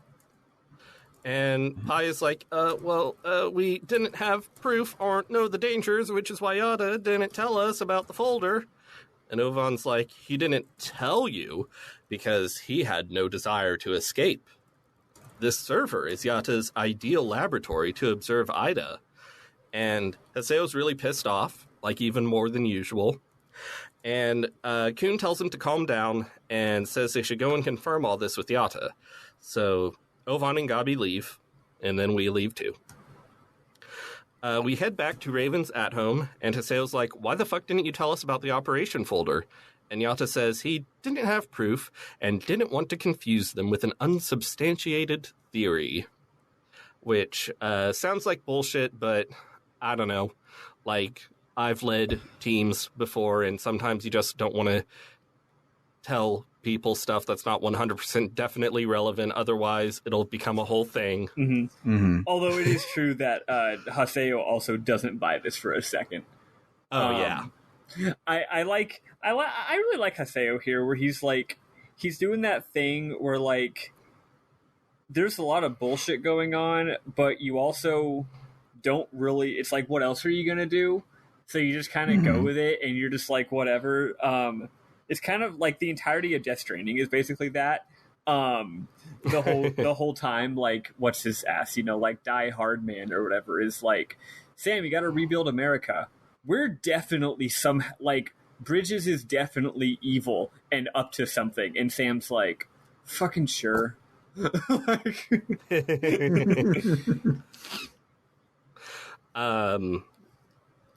And Pi is like, we didn't have proof or know the dangers, which is why Yata didn't tell us about the folder. And Ovan's like, he didn't tell you because he had no desire to escape. this server is Yata's ideal laboratory to observe AIDA. And Haseo's really pissed off, like even more than usual. And Kun tells him to calm down and says they should go and confirm all this with Yata. So Ovan and Gabi leave, and then we leave too. We head back to Raven's at home, and Haseo's like, why the fuck didn't you tell us about the operation folder? And Yata says he didn't have proof and didn't want to confuse them with an unsubstantiated theory. Which sounds like bullshit, but I don't know. Like, I've led teams before, and sometimes you just don't want to tell people stuff that's not 100% definitely relevant. Otherwise, it'll become a whole thing. Mm-hmm. Mm-hmm. Although it is true that Haseo also doesn't buy this for a second. Oh, yeah. I really like Haseo here, where he's doing that thing where, like, there's a lot of bullshit going on, but you also don't really, it's like, what else are you going to do? So you just kind of go with it, and you're just like, whatever. It's kind of like the entirety of Death Stranding is basically that. The whole time, like, what's his ass, like Die Hard Man or whatever is like, Sam, you got to rebuild America. We're definitely Bridges is definitely evil and up to something, and Sam's like, fucking sure.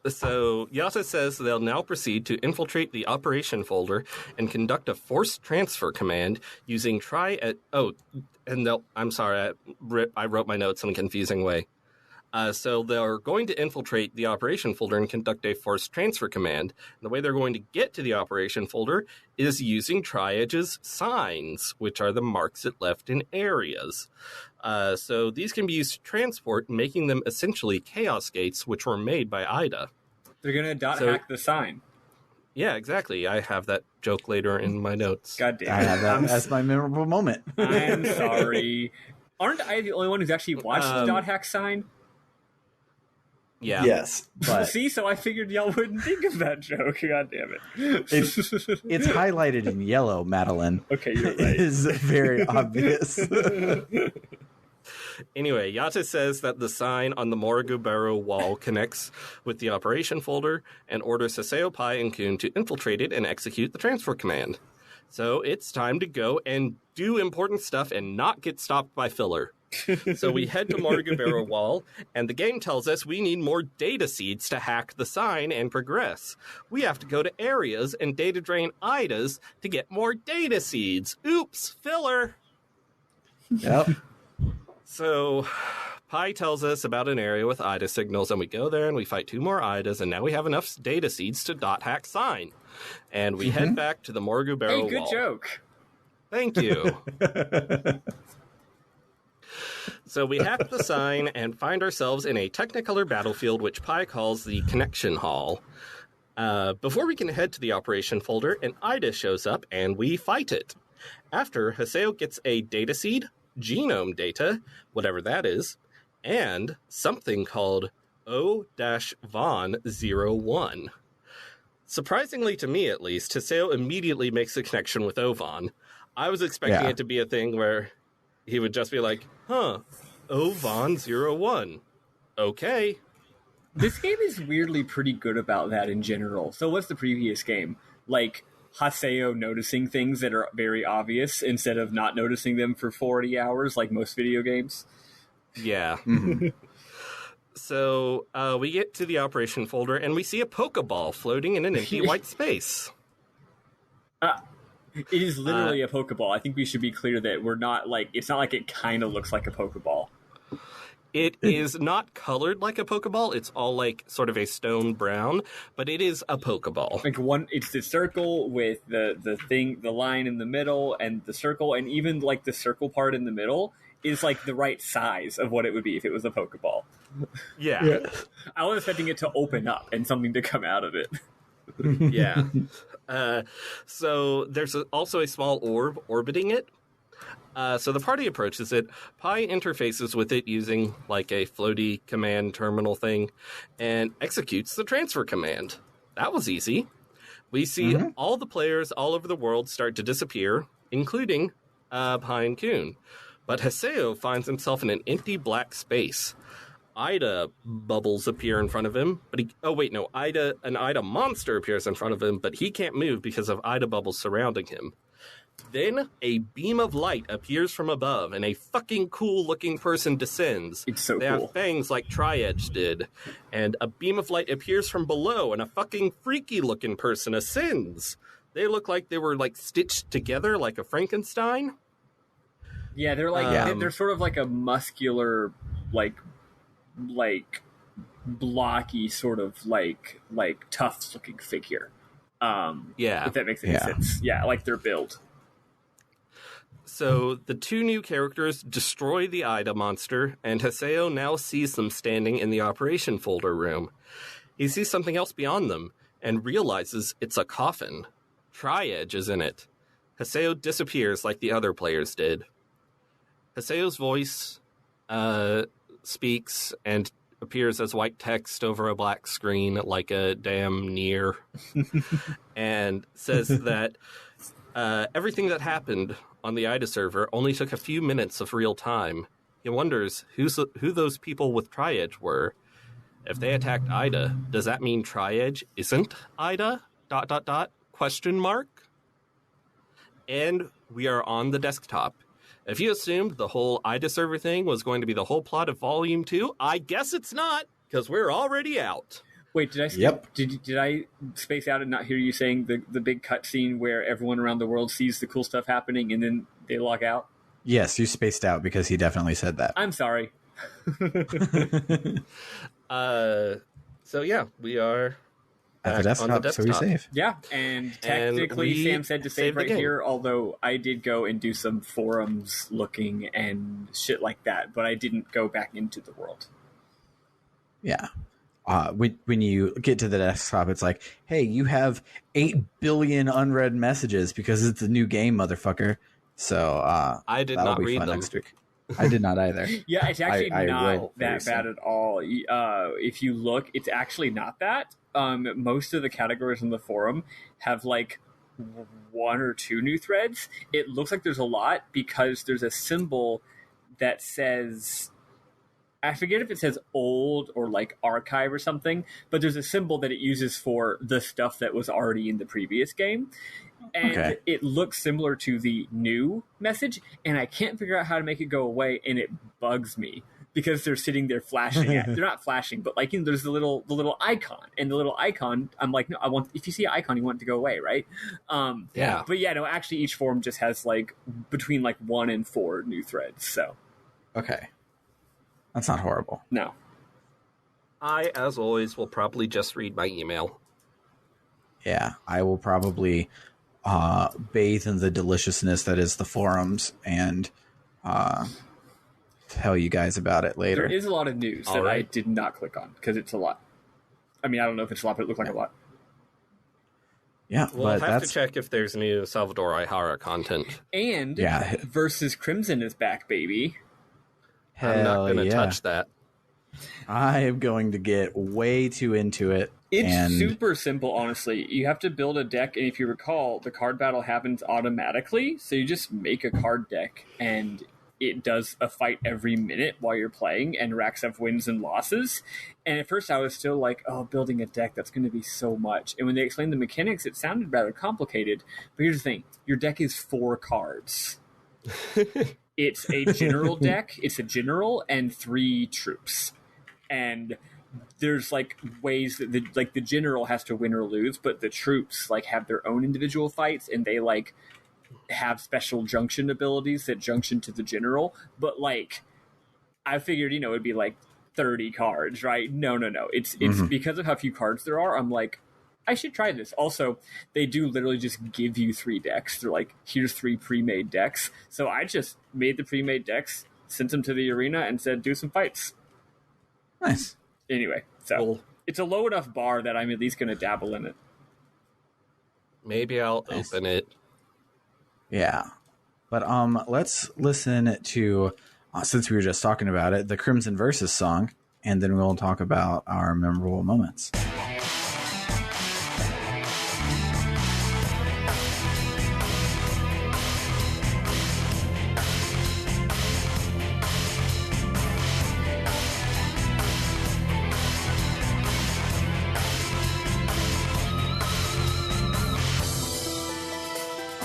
So Yata says they'll now proceed to infiltrate the operation folder and conduct a forced transfer command using I'm sorry, I wrote my notes in a confusing way. So they're going to infiltrate the operation folder and conduct a forced transfer command. And the way they're going to get to the operation folder is using Tri-Edge's signs, which are the marks it left in areas. So these can be used to transport, making them essentially chaos gates, which were made by AIDA. They're going to hack the sign. Yeah, exactly. I have that joke later in my notes. God damn it. I have that as my memorable moment. I'm sorry. Aren't I the only one who's actually watched the dot hack sign? Yeah. Yes. But see, so I figured y'all wouldn't think of that joke. God damn it. It's highlighted in yellow, Madeline. Okay, you're right. It is very obvious. Anyway, Yata says that the sign on the Moriguberu wall connects with the operation folder and orders Haseo, Pai, and Kun to infiltrate it and execute the transfer command. So it's time to go and do important stuff and not get stopped by filler. So we head to Moriguberu wall, and the game tells us we need more data seeds to hack the sign and progress. We have to go to areas and data drain AIDAs to get more data seeds. Oops, filler. Yep. So Pai tells us about an area with AIDA signals, and we go there and we fight 2 more AIDAs, and now we have enough data seeds to dot hack sign. And we head back to the Moriguberu wall. Hey, good joke. Thank you. So we hack the sign and find ourselves in a Technicolor battlefield, which Pai calls the Connection Hall. Before we can head to the operation folder, an AIDA shows up, and we fight it. After, Haseo gets a data seed, genome data, whatever that is, and something called O-Von01. Surprisingly to me, at least, Haseo immediately makes a connection with Ovan. I was expecting it to be a thing where he would just be like, O-Von01. Okay. This game is weirdly pretty good about that in general. So what's the previous game? Like, Haseo noticing things that are very obvious instead of not noticing them for 40 hours like most video games? Yeah. So we get to the operation folder and we see a Pokeball floating in an empty white space. It is literally a Pokeball. I think we should be clear that we're not like, it's not like it kind of looks like a Pokeball. It is not colored like a Pokeball. It's all like sort of a stone brown, but it is a Pokeball. Like it's the circle with the line in the middle, and the circle, and even like the circle part in the middle is like the right size of what it would be if it was a Pokeball. Yeah. I was expecting it to open up and something to come out of it. Yeah. So there's also a small orb orbiting it. So the party approaches it. Pai interfaces with it using like a floaty command terminal thing and executes the transfer command. That was easy. We see all the players all over the world start to disappear, including Pai and Kun. But Haseo finds himself in an empty black space. AIDA bubbles appear in front of him, but an AIDA monster appears in front of him, but he can't move because of AIDA bubbles surrounding him. Then a beam of light appears from above, and a fucking cool-looking person descends. It's so they cool. have fangs like Tri-Edge did. And a beam of light appears from below, and a fucking freaky-looking person ascends. They look like they were, like, stitched together like a Frankenstein. Yeah, they're like they're sort of like a muscular, like blocky sort of like tough looking figure. If that makes any sense. Yeah, like their build. So the two new characters destroy the AIDA monster, and Haseo now sees them standing in the operation folder room. He sees something else beyond them and realizes it's a coffin. Tri-Edge is in it. Haseo disappears like the other players did. Haseo's voice speaks and appears as white text over a black screen like a damn Nier, and says that everything that happened on the AIDA server only took a few minutes of real time. He wonders who those people with Tri-Edge were. If they attacked AIDA, does that mean Tri-Edge isn't AIDA? ... Question mark? And we are on the desktop. If you assumed the whole AIDA server thing was going to be the whole plot of Volume 2, I guess it's not, because we're already out. Wait, did I skip? Yep. Did I space out and not hear you saying the big cutscene where everyone around the world sees the cool stuff happening and then they log out? Yes, you spaced out because he definitely said that. I'm sorry. So yeah, we are at the desktop, so we save. Yeah, and technically Sam said to save right here, although I did go and do some forums looking and shit like that, but I didn't go back into the world. Yeah. When you get to the desktop, it's like, hey, you have 8 billion unread messages because it's a new game, motherfucker. So I did not read them. Next week. I did not either. Yeah, it's actually not that bad at all. If you look, it's actually not that. Most of the categories on the forum have like 1 or 2 new threads. It looks like there's a lot because there's a symbol that says, I forget if it says old or like archive or something, but there's a symbol that it uses for the stuff that was already in the previous game. And it looks similar to the new message, and I can't figure out how to make it go away, and it bugs me because they're sitting there flashing at. They're not flashing, but like, you know, there's the little icon, and the little icon, I'm like, no, if you see an icon, you want it to go away, right? Yeah. But yeah, no, actually each forum just has like between like 1 and 4 new threads, so. Okay. That's not horrible. No. I, as always, will probably just read my email. Yeah, I will probably bathe in the deliciousness that is the forums and tell you guys about it later. There is a lot of news that I did not click on because it's a lot. I mean, I don't know if it's a lot, but it looked like a lot. Yeah, we'll have to check if there's new Salvador Ihara content. And Versus Crimson is back, baby. I'm not going to touch that. I am going to get way too into it. It's super simple, honestly. You have to build a deck, and if you recall, the card battle happens automatically. So you just make a card deck, and it does a fight every minute while you're playing and racks up wins and losses. And at first I was still like, oh, building a deck, that's going to be so much. And when they explained the mechanics, it sounded rather complicated. But here's the thing. Your deck is 4 cards. It's a general deck. It's a general and 3 troops. And there's like ways that the general has to win or lose, but the troops like have their own individual fights, and they like have special junction abilities that junction to the general. But like, I figured, you know, it'd be like 30 cards, right? No. It's because of how few cards there are. I'm like, I should try this. Also, they do literally just give you 3 decks. They're like, here's 3 pre-made decks. So I just made the pre-made decks, sent them to the arena, and said, do some fights. Nice. Anyway, so it's a low enough bar that I'm at least going to dabble in it. Maybe I'll open it. Yeah. But let's listen to, since we were just talking about it, the Crimson Versus song, and then we'll talk about our memorable moments.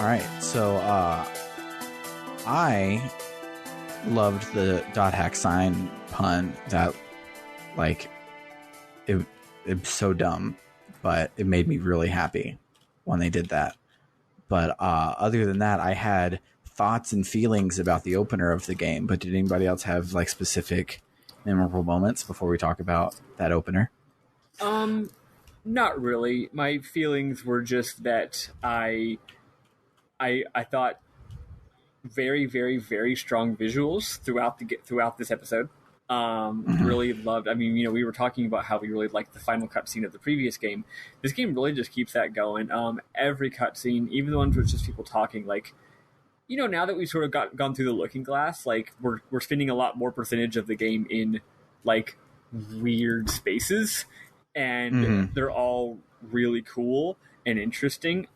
All right, so I loved the dot hack sign pun. That, like, it's so dumb, but it made me really happy when they did that. But other than that, I had thoughts and feelings about the opener of the game. But did anybody else have like specific memorable moments before we talk about that opener? Not really. My feelings were just that I thought very, very, very strong visuals throughout this episode. Really loved. I mean, we were talking about how we really liked the final cutscene of the previous game. This game really just keeps that going. Every cutscene, even the ones where it's just people talking, like, now that we've sort of gone through the looking glass, like we're spending a lot more percentage of the game in like weird spaces, and they're all really cool and interesting.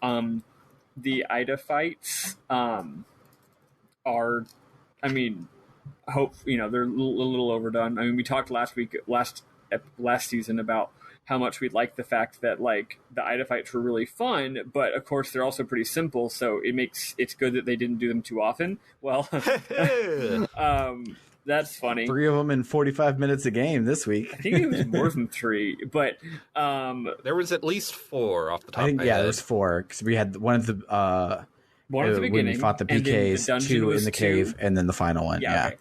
The AIDA fights are, I mean, they're a little overdone. I mean, we talked last season about how much we liked the fact that like the AIDA fights were really fun, but of course they're also pretty simple, so it's good that they didn't do them too often. Well, that's funny. 3 of them in 45 minutes a game this week. I think it was more than 3, but there was at least 4 off the top of my head. There was 4 because we had one at the beginning when we fought the PKs, 2 in the cave, and then the final one. Okay.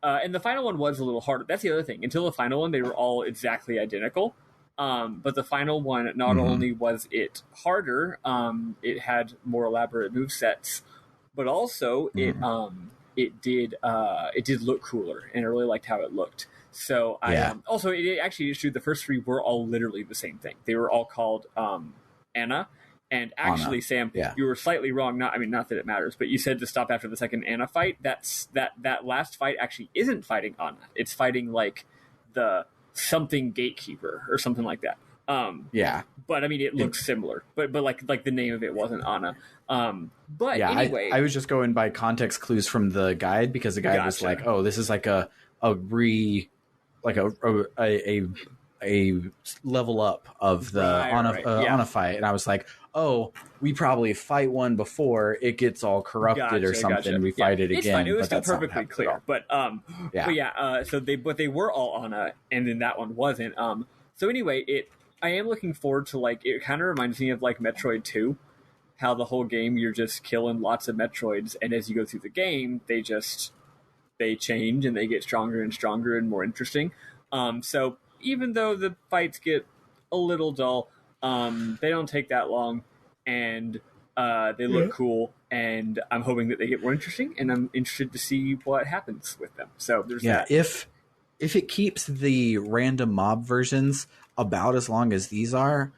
And the final one was a little harder. That's the other thing. Until the final one, they were all exactly identical. But the final one, not only was it harder, it had more elaborate movesets, but also it did look cooler, and I really liked how it looked. So also it actually issued the first 3 were all literally the same thing. They were all called Anna. And actually, Sam, you were slightly wrong. Not that it matters, but you said to stop after the second Anna fight. That last fight actually isn't fighting Anna. It's fighting like the something gatekeeper or something like that. But I mean, it looks similar. But like the name of it wasn't Anna. But anyway, I was just going by context clues from the guide, because the guide was like, "Oh, this is like a level up of the Anna fight," and I was like, "Oh, we probably fight one before it gets all corrupted or something. And we fight it again." It's fine. It was still perfectly clear, but so they were all Anna, and then that one wasn't. So anyway, I am looking forward to, like, it kind of reminds me of like Metroid 2, how the whole game you're just killing lots of Metroids, and as you go through the game, they change and they get stronger and stronger and more interesting. So even though the fights get a little dull, they don't take that long, and they look cool, and I'm hoping that they get more interesting, and I'm interested to see what happens with them. So there's that. If it keeps the random mob versions about as long as these are,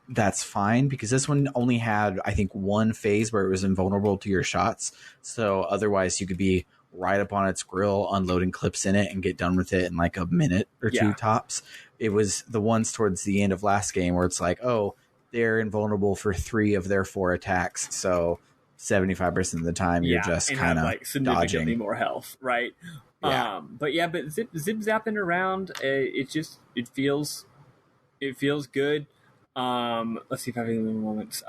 that's fine, because this one only had, I think, one phase where it was invulnerable to your shots. So otherwise you could be right up on its grill, unloading clips in it, and get done with it in like a minute or 2 tops. It was the ones towards the end of last game where it's like, oh, they're invulnerable for 3 of their 4 attacks. So 75% of the time you're just kind of like significantly dodging more health, right? But zip zapping around, it feels good. Let's see if I have any more moments.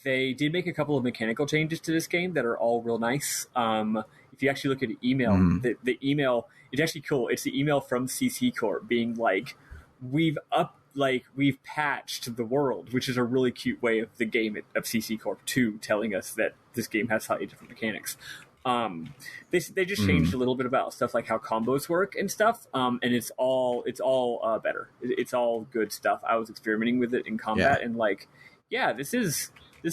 They did make a couple of mechanical changes to this game that are all real nice. If you actually look at the email, the email, it's actually cool. It's the email from CC Corp being like, we've patched the world, which is a really cute way of the game of CC Corp 2 telling us that this game has slightly different mechanics. They just changed a little bit about stuff like how combos work and stuff, and it's all better. It's all good stuff. I was experimenting with it in combat, and this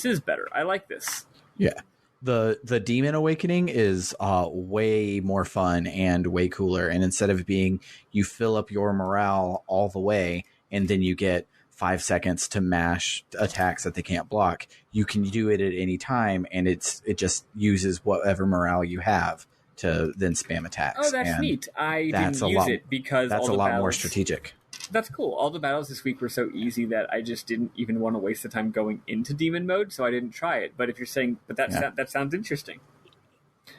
is better. I like this. Yeah. The Demon Awakening is way more fun and way cooler. And instead of being you fill up your morale all the way and then you get 5 seconds to mash attacks that they can't block, you can do it at any time, and it just uses whatever morale you have to then spam attacks. Oh, that's neat. I didn't use it because that's a lot more strategic. That's cool. All the battles this week were so easy that I just didn't even want to waste the time going into demon mode, so I didn't try it. But if you're saying, that sounds interesting.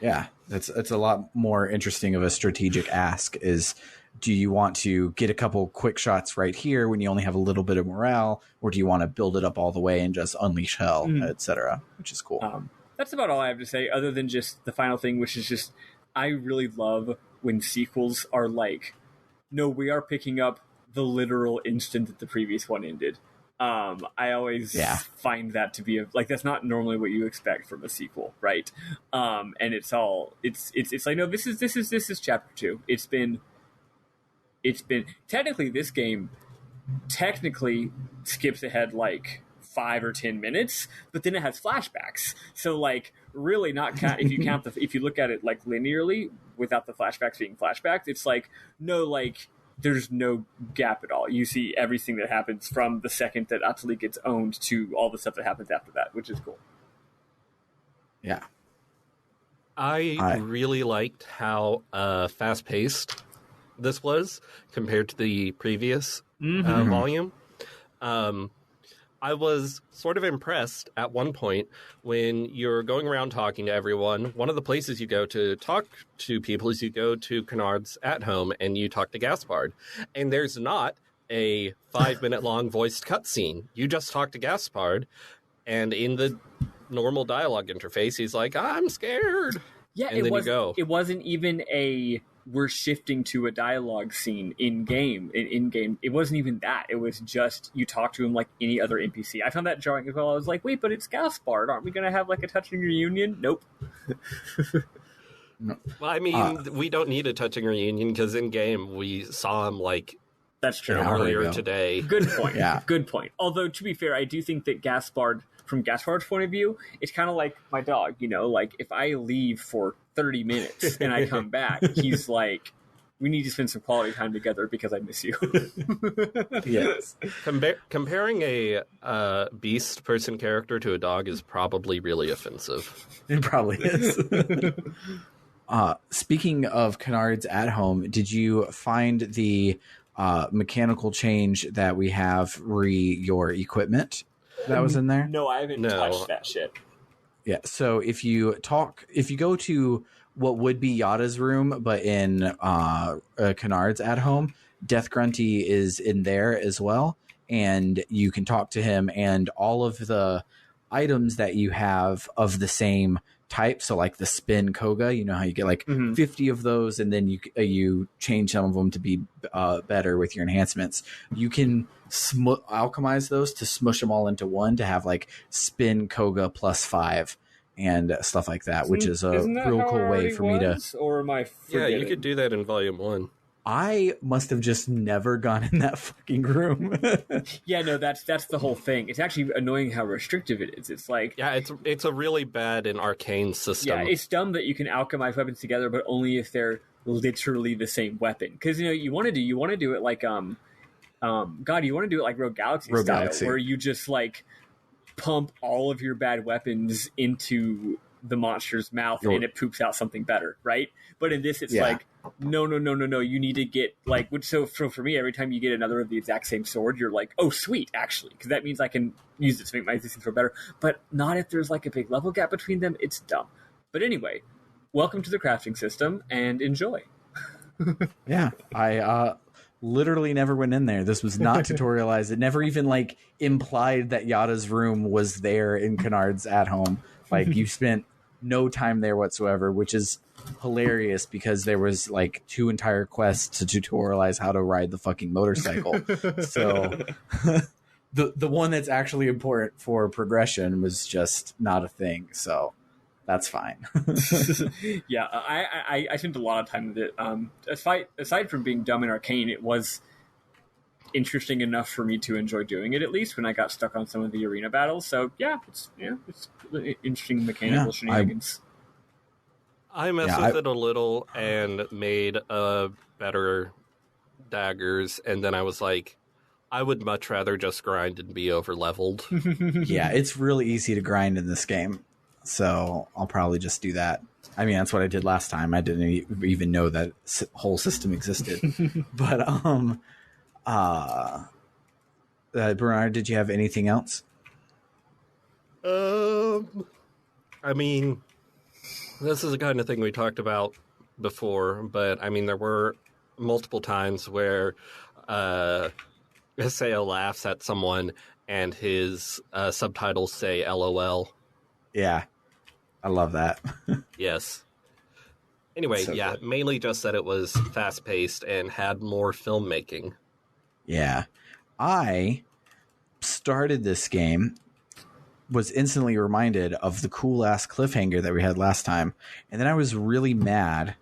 Yeah, it's a lot more interesting of a strategic ask, is do you want to get a couple quick shots right here when you only have a little bit of morale, or do you want to build it up all the way and just unleash hell, etc., which is cool. That's about all I have to say, other than just the final thing, which is just I really love when sequels are like, no, we are picking up the literal instant that the previous one ended. I always find that to be that's not normally what you expect from a sequel, right? And it's like, no, this is chapter 2. It's been technically, this game technically skips ahead like 5 or 10 minutes, but then it has flashbacks. So like, really not if you look at it like linearly without the flashbacks being flashbacks, it's like, no, like, there's no gap at all. You see everything that happens from the second that Atali gets owned to all the stuff that happens after that, which is cool. Yeah. I really liked how fast-paced this was compared to the previous volume. I was sort of impressed at one point when you're going around talking to everyone. One of the places you go to talk to people is you go to Kennard's at home and you talk to Gaspard. And there's not a 5-minute long voiced cutscene. You just talk to Gaspard, and in the normal dialogue interface, he's like, "I'm scared." Yeah, and then you go. It wasn't even we're shifting to a dialogue scene in game. It wasn't even that. It was just you talk to him like any other NPC. I found that jarring as well. I was like, wait, but it's Gaspard. Aren't we going to have like a touching reunion? Nope. No. Well, I mean, we don't need a touching reunion because in game we saw him like that's true earlier today. Good point. Yeah, good point. Although to be fair, I do think that Gaspard, from Gaspard's point of view, it's kind of like my dog. You know, like if I leave for 30 minutes and I come back, he's like, we need to spend some quality time together because I miss you. Yes. Comparing a beast person character to a dog is probably really offensive. It probably is. Speaking of Kennard's at home, did you find the mechanical change that we have your equipment that was in there? No, I haven't touched that shit. Yeah, so if you go to what would be Yada's room, but in Kennard's at home, Death Grunty is in there as well, and you can talk to him, and all of the items that you have of the same type, so like the spin Koga, you know how you get like 50 of those, and then you change some of them to be better with your enhancements. You can alchemize those to smush them all into one to have like spin Koga +5 and stuff like that, which is a real cool way for me to. Or am I forgetting? Yeah, you could do that in Volume 1. I must have just never gone in that fucking room. Yeah, no, that's the whole thing. It's actually annoying how restrictive it is. It's like, yeah, it's a really bad and arcane system. Yeah, it's dumb that you can alchemize weapons together, but only if they're literally the same weapon. Because you want to do it like you want to do it like Rogue Galaxy style, where you just like pump all of your bad weapons into the monster's mouth and it poops out something better, right? But in this, it's like, no. You need to get like, so for me, every time you get another of the exact same sword, you're like, oh, sweet, actually, because that means I can use it to make my existing sword better. But not if there's like a big level gap between them. It's dumb. But anyway, welcome to the crafting system and enjoy. Yeah, I literally never went in there. This was not tutorialized. It never even like implied that Yada's room was there in Kennard's at home. Like you spent no time there whatsoever, which is hilarious because there was like 2 entire quests to tutorialize how to ride the fucking motorcycle. So the one that's actually important for progression was just not a thing. So that's fine. Yeah, I spent a lot of time with it. Aside from being dumb and arcane, it was interesting enough for me to enjoy doing it, at least when I got stuck on some of the arena battles. So yeah, it's interesting mechanical shenanigans. I messed with it a little and made better daggers, and then I was like, I would much rather just grind and be over leveled. Yeah, it's really easy to grind in this game, so I'll probably just do that. I mean, that's what I did last time. I didn't even know that whole system existed. But Bernard, did you have anything else? I mean, this is the kind of thing we talked about before, but I mean, there were multiple times where Haseo laughs at someone and his subtitles say LOL. Yeah, I love that. Yes. Anyway, so yeah, good. Mainly just that it was fast-paced and had more filmmaking. Yeah. I started this game, was instantly reminded of the cool-ass cliffhanger that we had last time, and then I was really mad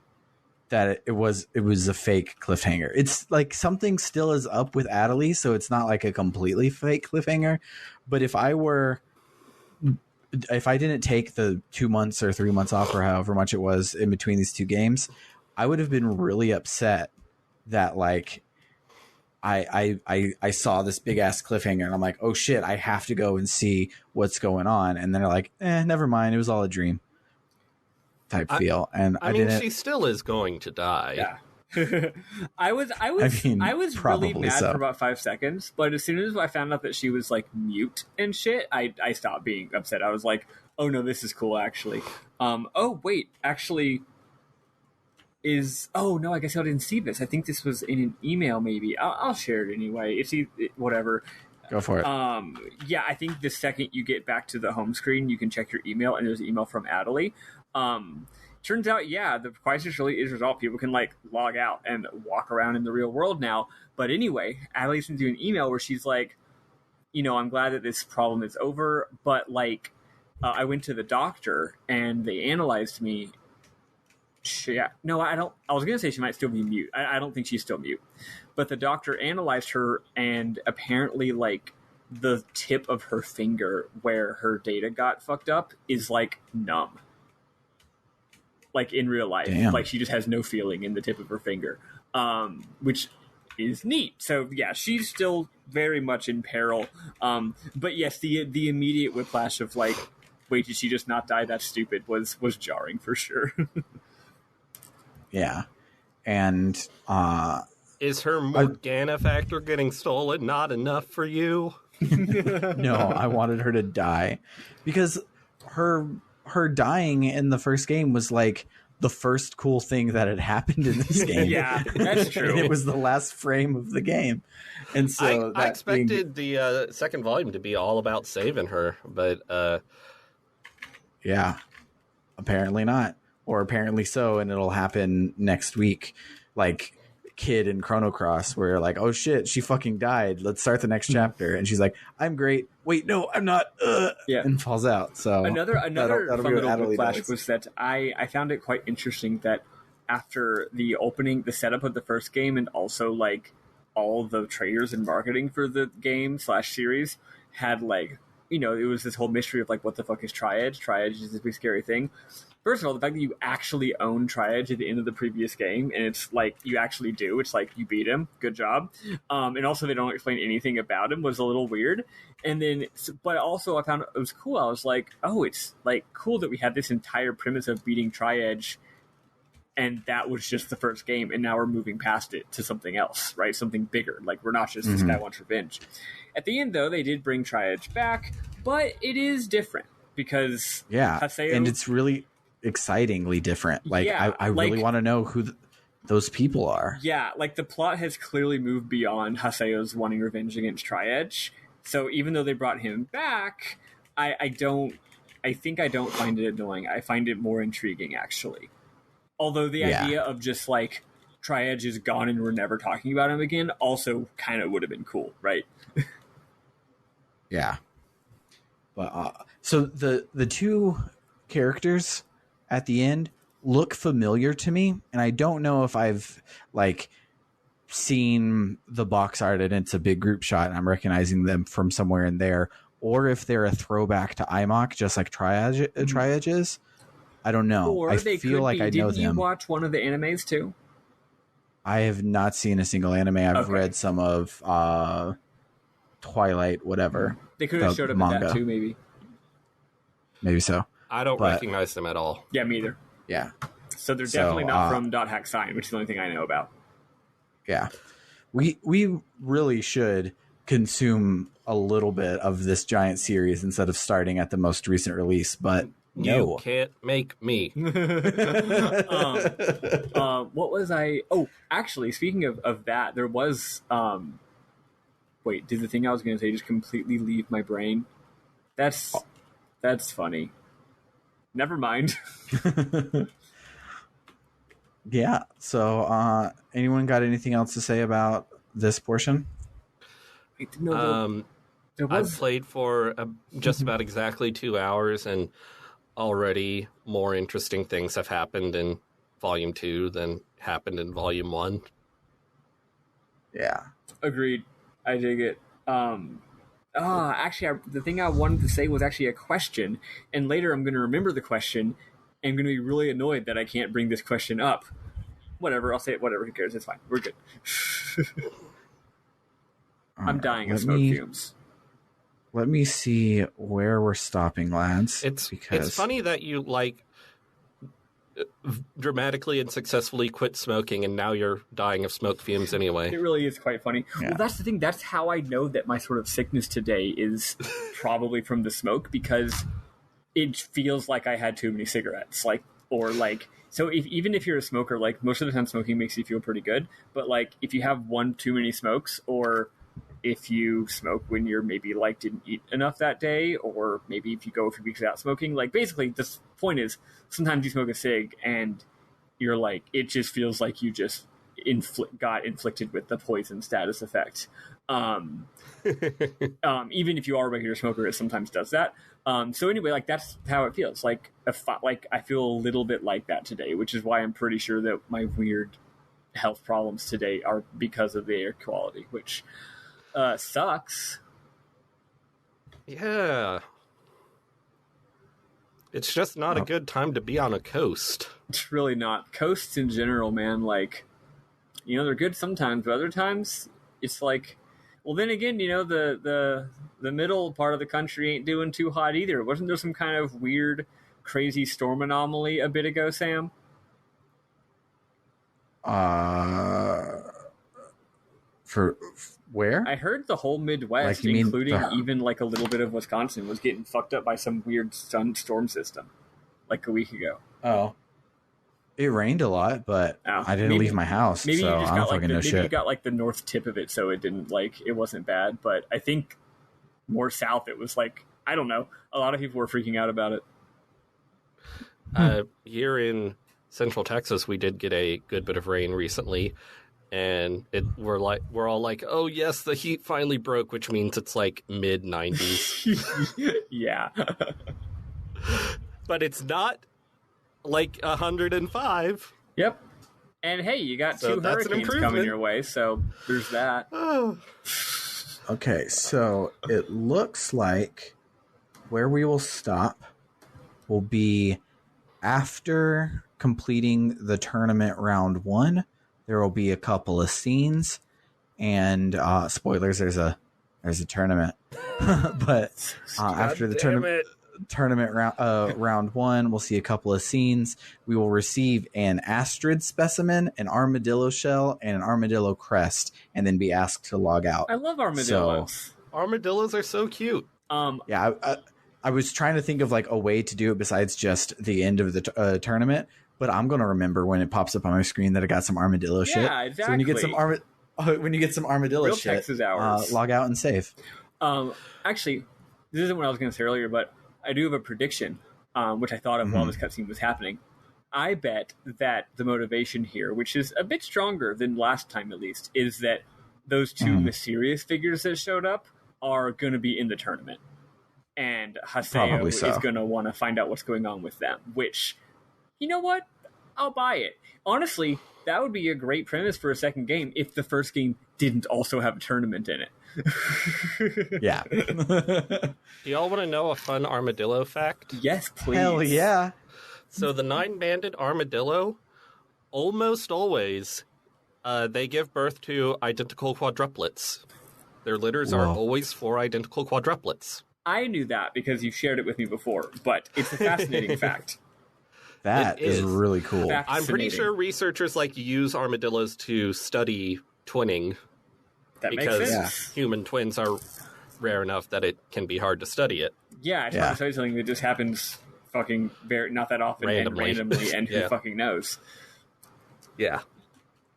that it was a fake cliffhanger. It's like something still is up with AIDA, so it's not like a completely fake cliffhanger, but if I didn't take the 2 months or 3 months off or however much it was in between these two games, I would have been really upset that like I saw this big ass cliffhanger and I'm like, oh shit, I have to go and see what's going on. And then they're like, never mind. It was all a dream type feel. And I mean, she still is going to die. Yeah. I was really mad for about 5 seconds, but as soon as I found out that she was like mute and shit, I stopped being upset. I was like, oh no, this is cool actually. Oh wait, actually oh no, I guess I didn't see this. I think this was in an email maybe. I'll share it anyway. It's whatever. Go for it. Yeah, I think the second you get back to the home screen, you can check your email, and there's an email from AIDA. Turns out, yeah, the crisis really is resolved. People can like log out and walk around in the real world now. But anyway, AIDA sends you an email where she's like, I'm glad that this problem is over, but like, I went to the doctor and they analyzed me. Yeah, no, I don't. I was going to say she might still be mute. I don't think she's still mute. But the doctor analyzed her, and apparently, like, the tip of her finger where her data got fucked up is, like, numb. Like, in real life. Damn. Like, she just has no feeling in the tip of her finger. Which is neat. So, yeah, she's still very much in peril. But, yes, the immediate whiplash of, like, wait, did she just not die? That's stupid was jarring for sure. Yeah. And is her Morgana factor getting stolen not enough for you? No, I wanted her to die because her dying in the first game was like the first cool thing that had happened in this game. Yeah, that's true. And it was the last frame of the game. And so I expected the second volume to be all about saving her, but yeah, apparently not. Or apparently so, and it'll happen next week, like Kid in Chrono Cross, where you're like, oh shit, she fucking died. Let's start the next chapter. And she's like, I'm great. Wait, no, I'm not. Yeah, and falls out. So another that'll fun little flash was that I found it quite interesting that after the opening, the setup of the first game, and also like all the trailers and marketing for the game / series had like, it was this whole mystery of like, what the fuck is Triad? Triad is this big scary thing. First of all, the fact that you actually own Triad at the end of the previous game, and it's like, you actually do. It's like, you beat him. Good job. And also, they don't explain anything about him, was a little weird. And then, but also, I found it was cool. I was like, oh, it's like cool that we had this entire premise of beating Triad, and that was just the first game, and now we're moving past it to something else, right? Something bigger. Like, we're not just this guy wants revenge. At the end, though, they did bring Triad back, but it is different because Haseo, and it's really excitingly different. Like, yeah, I really want to know who those people are. Yeah, like the plot has clearly moved beyond Haseo's wanting revenge against Triad. So even though they brought him back, I don't find it annoying. I find it more intriguing, actually. Although the idea of just like Triad is gone and we're never talking about him again also kind of would have been cool, right? Yeah. But so the two characters at the end look familiar to me, and I don't know if I've like seen the box art and it's a big group shot and I'm recognizing them from somewhere in there, or if they're a throwback to IMOC, just like Triad is. I don't know. Or I feel like I know them. Did you watch one of the animes too? I have not seen a single anime. I've read some of Twilight, whatever. They could have showed up in that too, maybe. Maybe so. I don't recognize them at all. Yeah, me either. Yeah. So they're definitely not from .hack Sign, which is the only thing I know about. Yeah. We really should consume a little bit of this giant series instead of starting at the most recent release, but No. You can't make me. What was I? Oh, actually, speaking of that, there was. Wait, did the thing I was going to say just completely leave my brain? That's funny. Never mind. Yeah. So, anyone got anything else to say about this portion? I've played for just about exactly 2 hours, and already more interesting things have happened in Volume 2 than happened in Volume 1. Yeah. Agreed. I dig it. Actually, the thing I wanted to say was actually a question, and later I'm going to remember the question, and I'm going to be really annoyed that I can't bring this question up. Whatever, I'll say it. Whatever, who cares? It's fine. We're good. I'm dying of smoke fumes. Let me see where we're stopping, lads. It's funny that you dramatically and successfully quit smoking, and now you're dying of smoke fumes anyway. It really is quite funny. Yeah. Well, that's the thing. That's how I know that my sort of sickness today is probably from the smoke, because it feels like I had too many cigarettes. So even if you're a smoker, like, most of the time smoking makes you feel pretty good, but like if you have one too many smokes, or if you smoke when you're maybe like didn't eat enough that day, or maybe if you go a few weeks without smoking, like, basically the point is sometimes you smoke a cig and you're like, it just feels like you just got inflicted with the poison status effect. Even if you are a regular smoker, it sometimes does that. So anyway, like, that's how it feels. Like, I feel a little bit like that today, which is why I'm pretty sure that my weird health problems today are because of the air quality, which sucks. Yeah. It's just not a good time to be on a coast. It's really not. Coasts in general, man, like, they're good sometimes, but other times it's like, well, then again, the middle part of the country ain't doing too hot either. Wasn't there some kind of weird, crazy storm anomaly a bit ago, Sam? For where? I heard the whole Midwest, Like, including even like a little bit of Wisconsin, was getting fucked up by some weird storm system like a week ago. Oh. It rained a lot, but I didn't leave my house, so I don't fucking know shit. Maybe you got like the north tip of it, so it didn't it wasn't bad. But I think more south, it was like, I don't know. A lot of people were freaking out about it. Here in Central Texas, we did get a good bit of rain recently, and we're all like, oh yes, the heat finally broke, which means it's like mid-90s. Yeah. But it's not like 105. Yep. And hey, you got two hurricanes coming your way, so there's that. Okay, so it looks like where we will stop will be after completing the tournament round 1. There will be a couple of scenes, and spoilers, there's a tournament. But after the tournament round 1, we'll see a couple of scenes. We will receive an astrid specimen, an armadillo shell, and an armadillo crest, and then be asked to log out. I love armadillos. So, armadillos are so cute. Yeah, I was trying to think of like a way to do it besides just the end of the tournament, but I'm gonna remember when it pops up on my screen that I got some armadillo shit. Yeah, exactly. So when you get some armadillo Real shit, Texas hours. log out and save. Actually, this isn't what I was going to say earlier, but I do have a prediction, which I thought of while this cutscene was happening. I bet that the motivation here, which is a bit stronger than last time at least, is that those two mysterious figures that showed up are going to be in the tournament. And Haseo is going to want to find out what's going on with them, which, you know what? I'll buy it. Honestly, that would be a great premise for a second game if the first game didn't also have a tournament in it. Yeah. Do y'all want to know a fun armadillo fact? Yes, please. Hell yeah. So the 9-banded armadillo, almost always, they give birth to identical quadruplets. Their litters are always 4 identical quadruplets. I knew that because you shared it with me before, but it's a fascinating fact. That is really cool. I'm pretty sure researchers use armadillos to study twinning. That makes sense. Because human twins are rare enough that it can be hard to study it. Yeah, I try to study something that just happens fucking not that often and randomly, and who fucking knows? Yeah.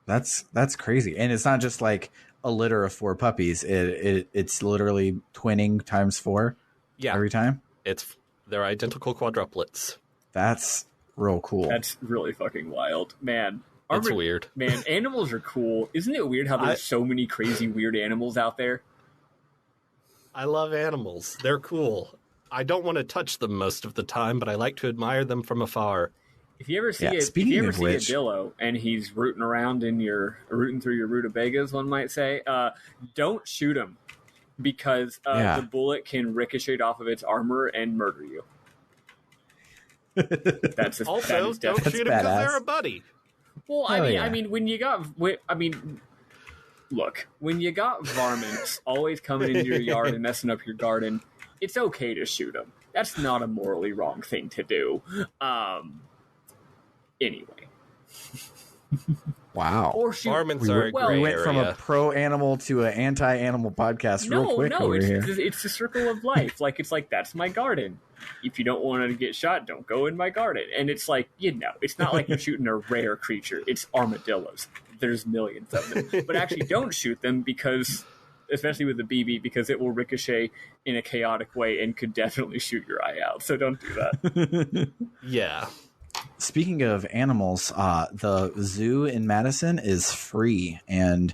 That's crazy. And it's not just like a litter of 4 puppies. It's literally twinning times 4 every time. They're identical quadruplets. That's real cool. That's really fucking wild. Man. It's weird. Man, animals are cool. Isn't it weird how there's so many crazy weird animals out there? I love animals. They're cool. I don't want to touch them most of the time, but I like to admire them from afar. If you ever see a dillo and he's rooting through your rutabagas, one might say, don't shoot him because the bullet can ricochet off of its armor and murder you. Don't shoot him because they're a buddy. Well, I mean, when you got varmints always coming into your yard and messing up your garden, it's okay to shoot them. That's not a morally wrong thing to do. Anyway. Wow. Or shoot. Varmints are a gray we went area. from a pro-animal to an anti-animal podcast real quick over here. It's the circle of life. It's like, that's my garden. If you don't want to get shot, don't go in my garden. And it's like, it's not like you're shooting a rare creature. It's armadillos. There's millions of them. But actually don't shoot them because, especially with the BB, because it will ricochet in a chaotic way and could definitely shoot your eye out. So don't do that. Yeah. Speaking of animals, the zoo in Madison is free, and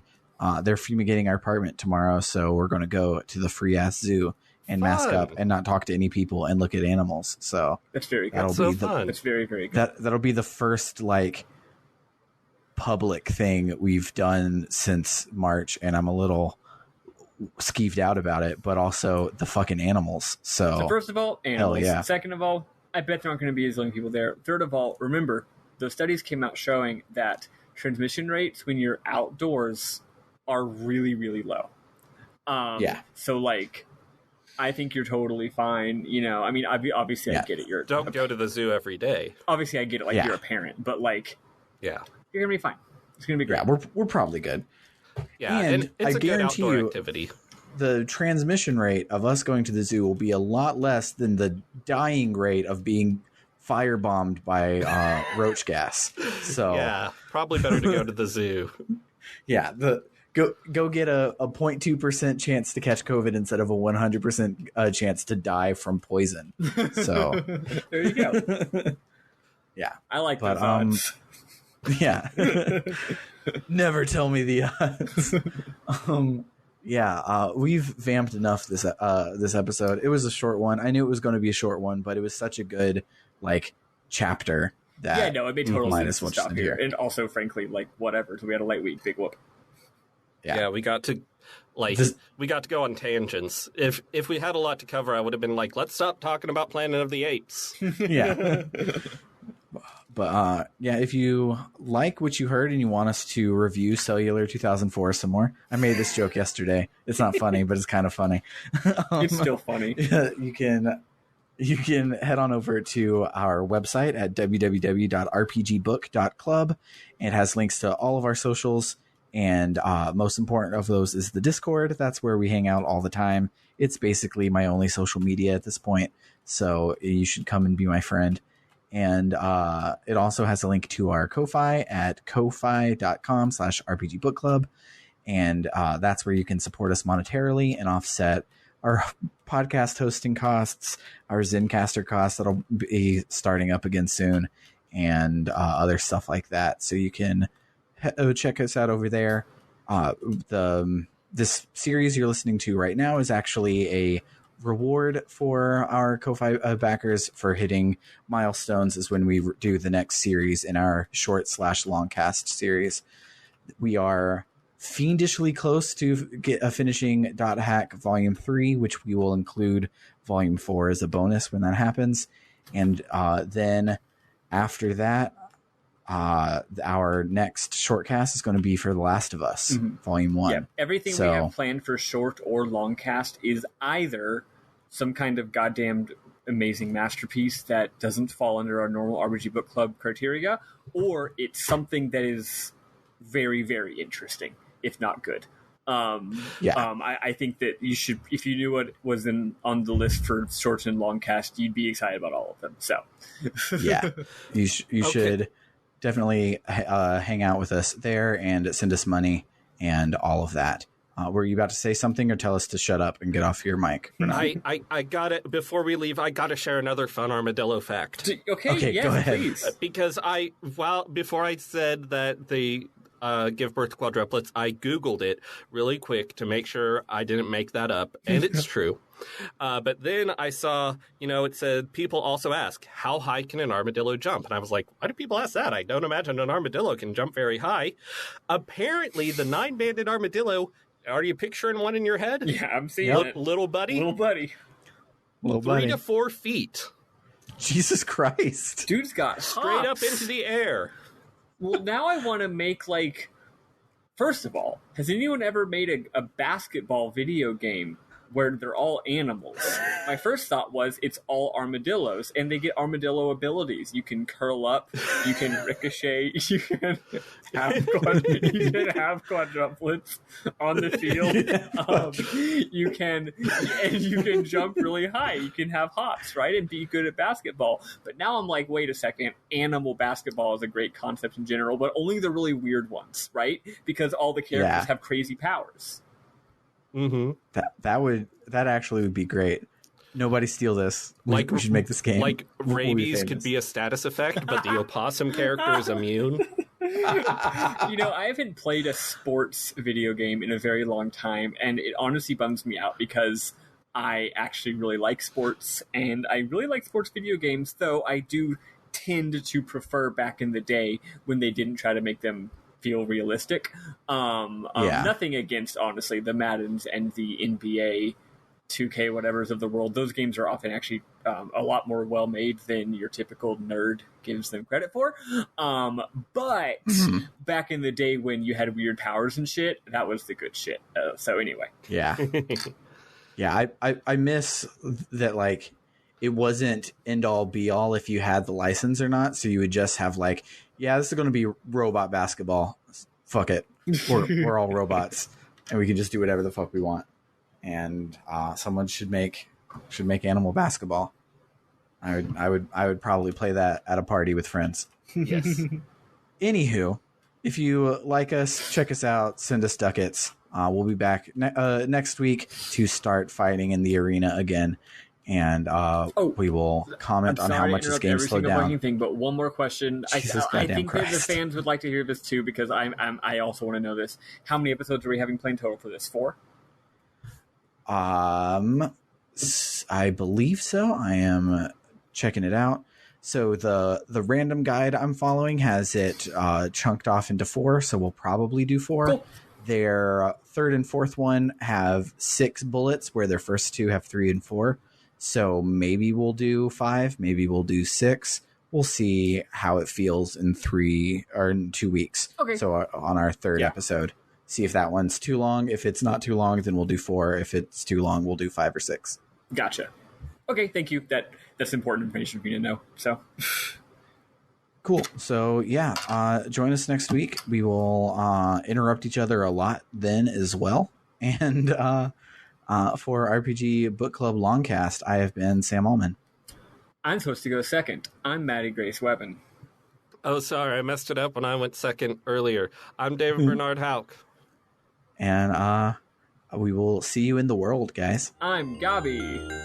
they're fumigating our apartment tomorrow, so we're going to go to the free-ass zoo and mask up and not talk to any people and look at animals. So that's very good. That's very, very good. That'll be the first, public thing we've done since March, and I'm a little skeeved out about it, but also the fucking animals. So first of all, animals. Yeah. Second of all, I bet there aren't going to be as many people there. Third of all, remember, those studies came out showing that transmission rates when you're outdoors are really, really low. So, I think you're totally fine. Obviously, I get it. Don't go to the zoo every day. Obviously, I get it. You're a parent, but you're gonna be fine. It's gonna be great. Yeah, we're probably good. Yeah, and it's I a guarantee good outdoor you, activity. The transmission rate of us going to the zoo will be a lot less than the dying rate of being firebombed by roach gas. So yeah, probably better to go to the zoo. Yeah, go get a 0.2% chance to catch COVID instead of a 100% chance to die from poison. So there you go. Yeah, I like those odds. Yeah, never tell me the odds. We've vamped enough this episode. It was a short one. I knew it was going to be a short one, but it was such a good chapter that it made total sense to stop here. And also, frankly, whatever. So we had a light week, big whoop. Yeah, we got to go on tangents. If we had a lot to cover, I would have been let's stop talking about Planet of the Apes. Yeah. But if you like what you heard and you want us to review Cellular 2004 some more, I made this joke yesterday. It's not funny, but it's kind of funny. It's still funny. You can head on over to our website at www.rpgbook.club. It has links to all of our socials, and most important of those is the Discord. That's where we hang out all the time. It's basically my only social media at this point, so you should come and be my friend. And it also has a link to our Ko-Fi at ko-fi.com/rpgbookclub. And that's where you can support us monetarily and offset our podcast hosting costs, our Zencaster costs that'll be starting up again soon, and other stuff like that. So you can check us out over there. This series you're listening to right now is actually a reward for our Ko-Fi backers for hitting milestones, is when we do the next series in our short/longcast series. We are fiendishly close to finishing Dot Hack Volume 3, which we will include Volume 4 as a bonus when that happens. And then after that, our next shortcast is going to be for The Last of Us, Volume 1. Yeah, everything we have planned for short or long cast is either some kind of goddamn amazing masterpiece that doesn't fall under our normal RPG Book Club criteria, or it's something that is very, very interesting, if not good. I think that you should, if you knew what was on the list for shorts and LongCast, you'd be excited about all of them. So, yeah, you should definitely hang out with us there and send us money and all of that. Were you about to say something or tell us to shut up and get off your mic? I got it. Before we leave, I got to share another fun armadillo fact. Okay, yes, go ahead. Please. Because before I said that they give birth to quadruplets, I Googled it really quick to make sure I didn't make that up, and it's true. But then I saw, it said people also ask, how high can an armadillo jump? And I was like, why do people ask that? I don't imagine an armadillo can jump very high. Apparently, the 9-banded armadillo, are you picturing one in your head? Yeah, I'm seeing it. Little buddy? Little buddy. 3 to 4 feet. Jesus Christ. Dude's got straight up into the air. Well, now I want to make, first of all, has anyone ever made a basketball video game where they're all animals? My first thought was it's all armadillos, and they get armadillo abilities. You can curl up, you can ricochet, you can have quadruplets on the field. You can jump really high. You can have hops, right, and be good at basketball. But now I'm like, wait a second, animal basketball is a great concept in general, but only the really weird ones, right? Because all the characters have crazy powers. Mm-hmm. That actually would be great. Nobody steal this. We should make this game. Like rabies could be a status effect, but the opossum character is immune. I haven't played a sports video game in a very long time, and it honestly bums me out because I actually really like sports, and I really like sports video games, though I do tend to prefer back in the day when they didn't try to make them feel realistic. Nothing against, honestly, the Maddens and the NBA 2K whatevers of the world. Those games are often actually a lot more well made than your typical nerd gives them credit for. But back in the day when you had weird powers and shit, that was the good shit. So anyway. Yeah. Yeah, I miss that, it wasn't end all be all if you had the license or not. So you would just have this is going to be robot basketball. Fuck it. We're all robots and we can just do whatever the fuck we want. And someone should make animal basketball. I would probably play that at a party with friends. Yes. Anywho, if you like us, check us out, send us ducats. We'll be back next week to start fighting in the arena again. And we will comment on how much this game slowed down. Thing, but one more question. I think that the fans would like to hear this too, because I also want to know this. How many episodes are we having playing total for this? 4? I believe so. I am checking it out. So the random guide I'm following has it chunked off into 4, so we'll probably do 4. Cool. Their third and fourth one have 6 bullets, where their first 2 have 3 and 4. So maybe we'll do 5, maybe we'll do 6. We'll see how it feels in 2 weeks. Okay. So on our third episode, see if that one's too long. If it's not too long, then we'll do 4. If it's too long, we'll do 5 or 6. Gotcha. Okay, thank you. That's important information for me to know. So cool. So join us next week. We will interrupt each other a lot then as well. And for RPG Book Club Longcast, I have been Sam Allman. I'm supposed to go second. I'm Maddie Grace Weapon. Oh, sorry, I messed it up when I went second earlier. I'm David Bernard Hauk. And we will see you in the world, guys. I'm Gabi.